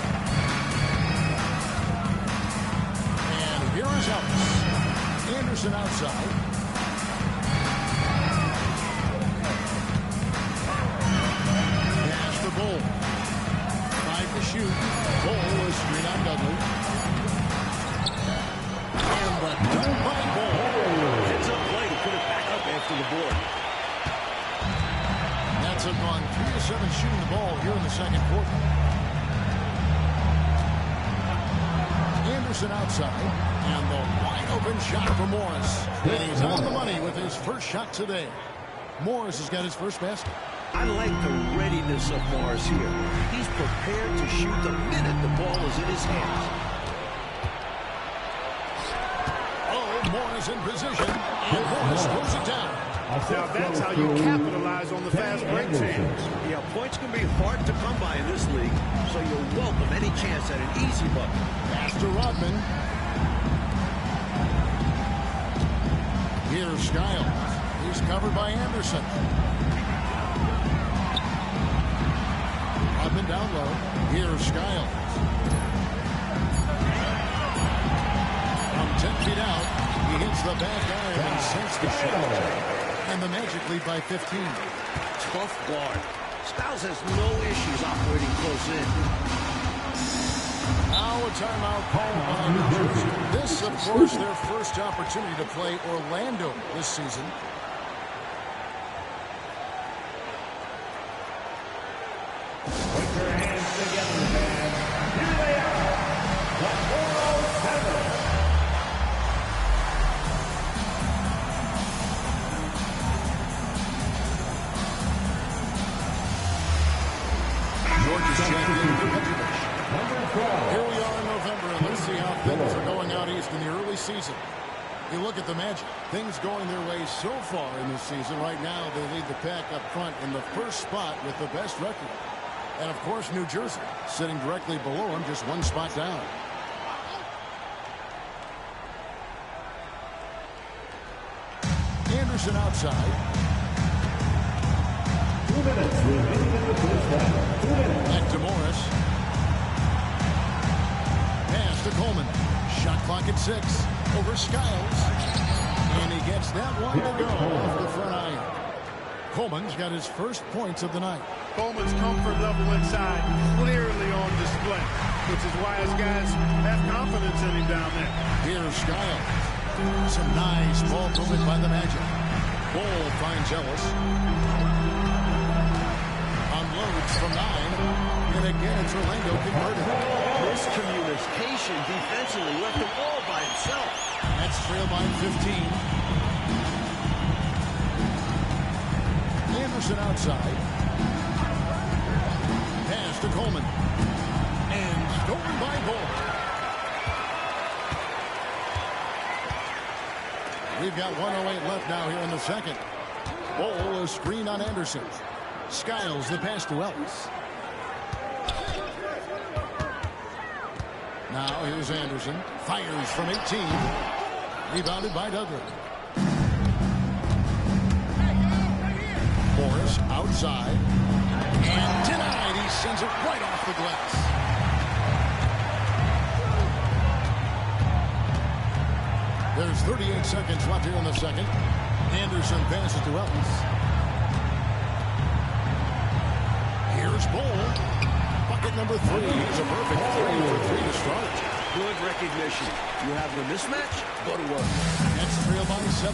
And here is Ellis. Anderson outside. Pass to Bull. 5 to shoot. Bull is screen on Dudley. And the dunk by Bull. Heads up play to put it back up after the board. Nets have gone 3 of 7 shooting the ball here in the second quarter. Anderson outside, and the wide open shot for Morris. And he's on the money with his first shot today. Morris has got his first basket. I like the readiness of Morris here. He's prepared to shoot the minute the ball is in his hands. Oh, Morris in position, and Morris throws it down. Now that's how you capitalize on the fast break chance. Yeah, points can be hard to come by in this league, so you'll welcome any chance at an easy bucket. Pass to Rodman. Here's Skiles. He's covered by Anderson. Rodman down low. Here's Skiles. From 10 feet out, he hits the back iron and sinks the shot. And the Magic lead by 15. Tough guard. Skiles has no issues operating close in. Now a timeout called by New Jersey. This, of course, their first opportunity to play Orlando this season. Put your hands together, man. Here they are, the 407. Georgia's champion, here we are in November, and let's see how things are going out east in the early season. You look at the Magic, things going their way so far in this season. Right now, they lead the pack up front in the first spot with the best record. And, of course, New Jersey sitting directly below them, just one spot down. Anderson outside. 2 minutes remaining in the first half. 2 minutes. Back to Morris. Pass to Coleman. Shot clock at 6. Over Skiles. And he gets that one to go off the front iron. Coleman's got his first points of the night. Coleman's comfort level inside clearly on display, which is why his guys have confidence in him down there. Here's Skiles. Some nice ball movement by the Magic. Bull finds Ellis. Unloads from 9. And again, it's Orlando converted. Miscommunication defensively left him all by himself. That's trail by 15. Anderson outside. Pass to Coleman. And stolen by Bull. We've got 1:08 left now here in the second. Bull is screen on Anderson. Skiles the pass to Ellis. Now here's Anderson. Fires from 18. Rebounded by Dudley. Morris outside. And denied. He sends it right off the glass. There's 38 seconds left here in the second. Anderson passes to Ellis. Here's Bull. Bucket number 3. He's a perfect 3 for 3 to start. Good recognition. You have the mismatch, go to work. Nets trail by 17.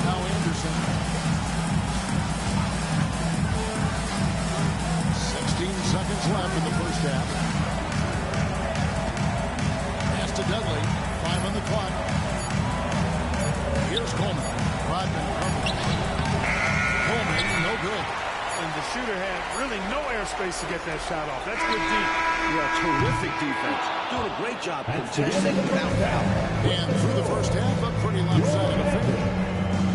Now Anderson. 16 seconds left in the first half. Pass to Dudley. 5 on the clock. Here's Coleman. Rodman covers. Coleman, no good. And the shooter had really no airspace to get that shot off. That's good deep. Yeah, terrific defense. Doing a great job contesting without foul. And through the first half, a pretty lopsided affair.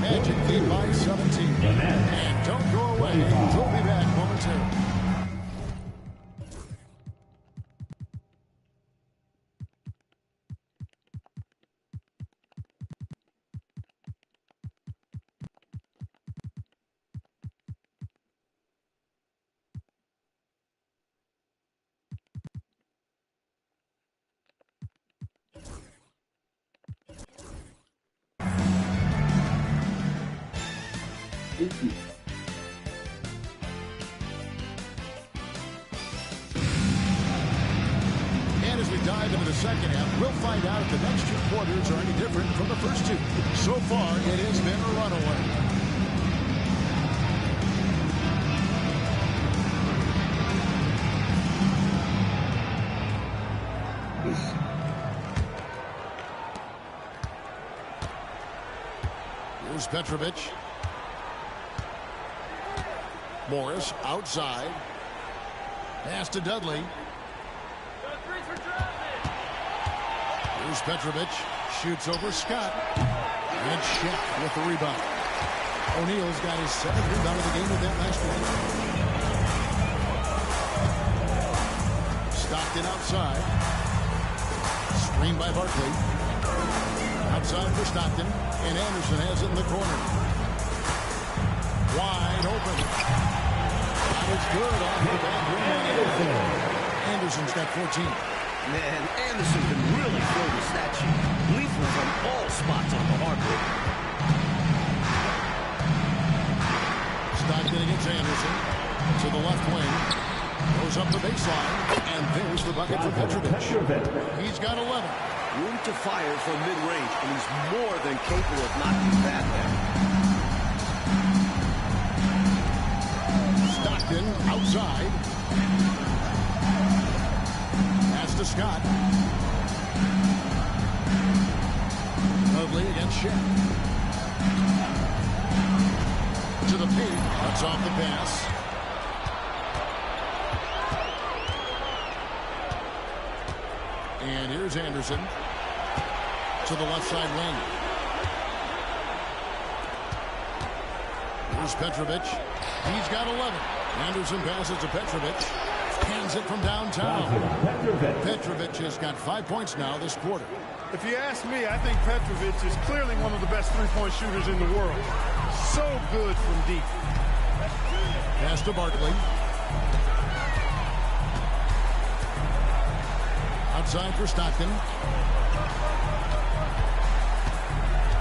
Magic lead by 17. And don't go away. We'll be back momentarily. And as we dive into the second half, we'll find out if the next two quarters are any different from the first two. So far, it has been a runaway. Here's Petrovic. Morris outside. Pass to Dudley. Here's Petrovic. Shoots over Scott. And Shaq with the rebound. O'Neal's got his 7th rebound of the game with that last one. Stockton outside. Screen by Barkley. Outside for Stockton. And Anderson has it in the corner. Wide open. That is good off the back rim. Anderson's got 14. Man, Anderson can really throw the stat sheet. Lethal from all spots on the hardwood. Stockton against Anderson. To the left wing. Goes up the baseline. And there's the bucket for Petrovic. He's got 11. Room to fire from mid-range, and he's more than capable of knocking that down. Stockton outside. Pass to Scott. Dudley against Shaq. To the paint. Cuts off the pass. And here's Anderson. To the left side wing. Here's Petrovic. He's got 11. Anderson passes to Petrovic. Hands it from downtown. Petrovic has got 5 points now this quarter. If you ask me, I think Petrovic is clearly one of the best three-point shooters in the world. So good from deep. Pass to Barkley. Outside for Stockton.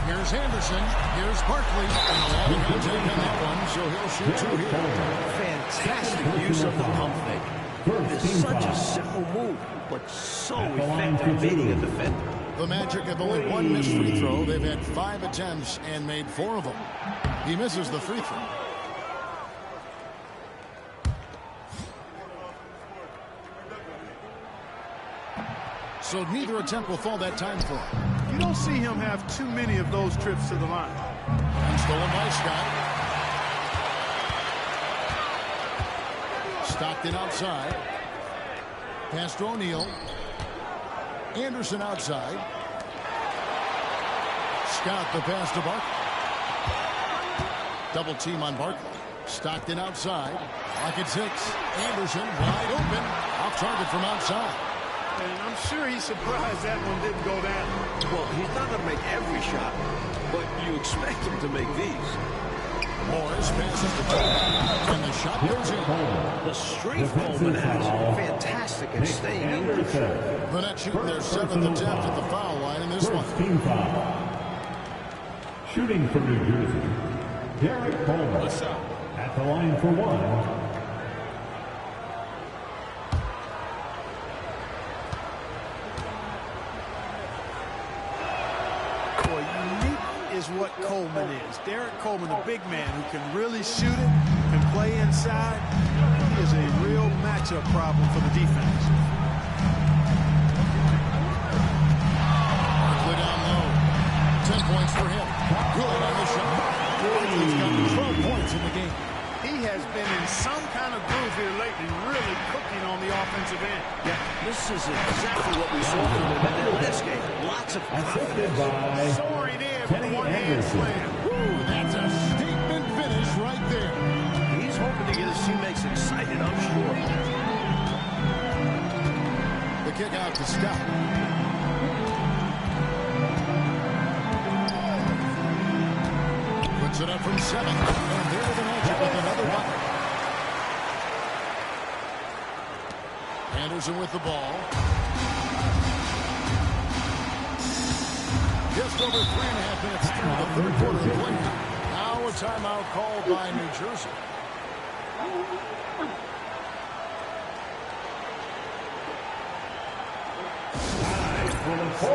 Here's Anderson. Here's Barkley. And a long contact on that one, so he'll shoot two here. Fantastic use of the pump fake. It's such a simple move, but so effective baiting a defender. The Magic have only one missed free throw. They've had 5 attempts and made 4 of them. He misses the free throw. So neither attempt will fall that time for him. You don't see him have too many of those trips to the line. And stolen by Scott. Stockton outside. Pass to O'Neal. Anderson outside. Scott the pass to Barkley. Double team on Barkley. Stockton outside. Lock at 6. Anderson wide open. Off target from outside. And I'm sure he's surprised that one didn't go down. Well, he's not going to make every shot, but you expect him to make these. Morris passes to Coleman, and the shot goes in. The strength Coleman has, fantastic at staying in control. The Nets shooting their 7th attempt at the foul line in this one. Team foul. Shooting from New Jersey, Derek Coleman. At the line for 1. Is what Coleman is. Derek Coleman, the big man who can really shoot it, can play inside. He is a real matchup problem for the defense. Barkley down low. 10 points for him. Good on the shot. He's got 12 points in the game. He has been in some kind of groove here lately, really cooking on the offensive end. Yeah, this is exactly what we saw from him in that last game. Lots of confidence. Soaring in with a one-hand slam. Ooh, that's a statement finish right there. He's hoping to get his teammates excited, I'm sure. The kick out to Scott. Puts it up from 7. And there the Magic with another bucket. Anderson with the ball. Just over 3.5 minutes through the third quarter of play. Now a timeout called by New Jersey. For the 407.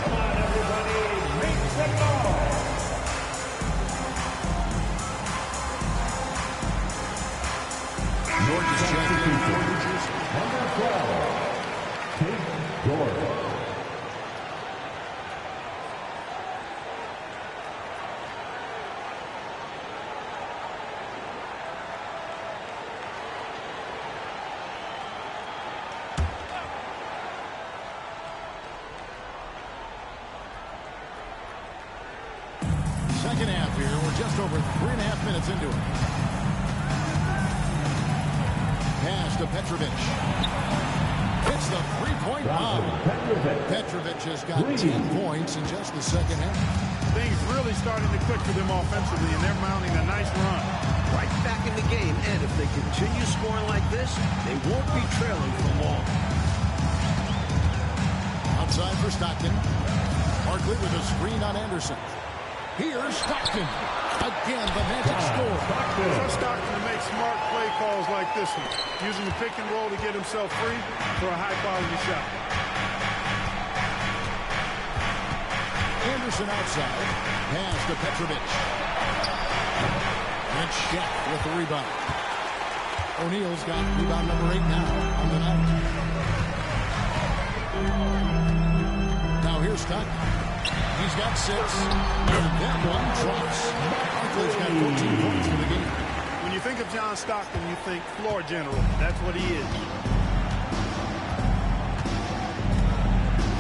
Come on, everybody, make some noise. Georgia's champion for New Jersey. Number 12, Kate George. Second half here. We're just over 3.5 minutes into it. Pass to Petrovic. Hits the three-point bomb. Petrovic has got 10 points in just the second half. Things really starting to click for them offensively, and they're mounting a nice run. Right back in the game, and if they continue scoring like this, they won't be trailing for long. Outside for Stockton. Barkley with a screen on Anderson. Here's Stockton. Again, the Magic score. Trust Stockton to make smart play calls like this one, using the pick and roll to get himself free for a high-quality shot. Anderson outside. Pass to Petrovic. And Shaq with the rebound. O'Neal's got rebound number 8 now on the night. Now here's Stockton. He's got 6. And that one drops. Barkley's got 14 points for the game. When you think of John Stockton, you think floor general. That's what he is.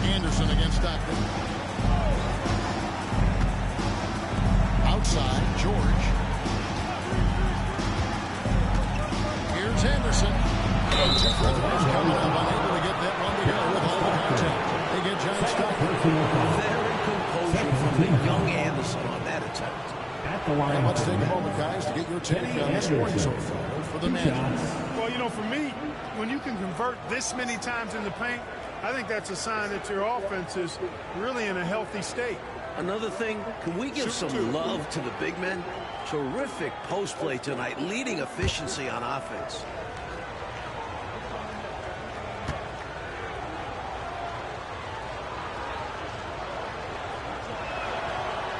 Anderson against Stockton. Outside, George. Here's Anderson. 2 free throws coming up. Unable to get that one to go with all the contact. They get John Stockton. Very composure from the young Anderson on that attempt. And let's take a moment, guys, to get your take on the scoring so far for the Magic. Well, you know, for me, when you can convert this many times in the paint, I think that's a sign that your offense is really in a healthy state. Another thing, can we give some love to the big men? Terrific post play tonight, leading efficiency on offense.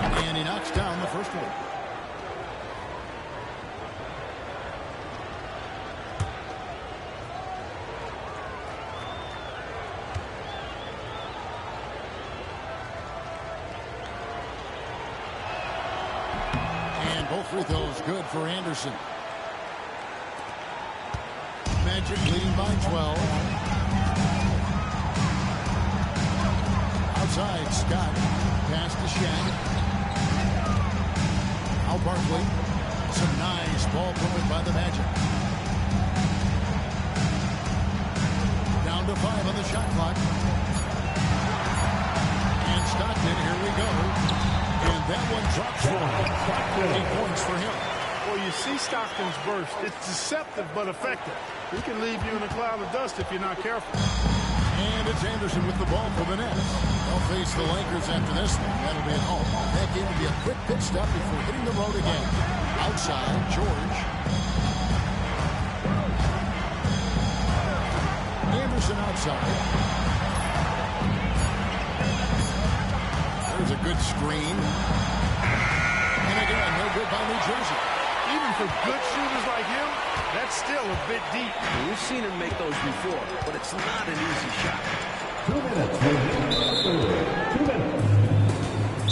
And he knocks down the first one. And both free throws good for Anderson. Magic leading by 12. Outside, Scott. Pass to Shaq. Al Barkley. Some nice ball movement by the Magic. Down to 5 on the shot clock. And Stockton, here we go. And that one drops for him. 8 points for him. Well, you see Stockton's burst. It's deceptive but effective. He can leave you in a cloud of dust if you're not careful. And it's Anderson with the ball for the Nets. They'll face the Lakers after this one. That'll be at home. That game will be a quick pit stop before hitting the road again. Outside, George. Anderson outside. There's a good screen. And again, no good by New Jersey. Even for good shooters like him, that's still a bit deep. We've seen him make those before, but it's not an easy shot. 2 minutes. 2 minutes.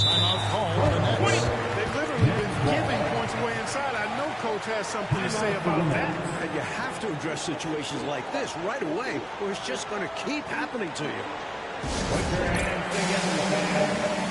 Timeout call for the Nets. They've literally been giving points away inside. I know Coach has something to say about that. And you have to address situations like this right away, or it's just going to keep happening to you. Put your hands together.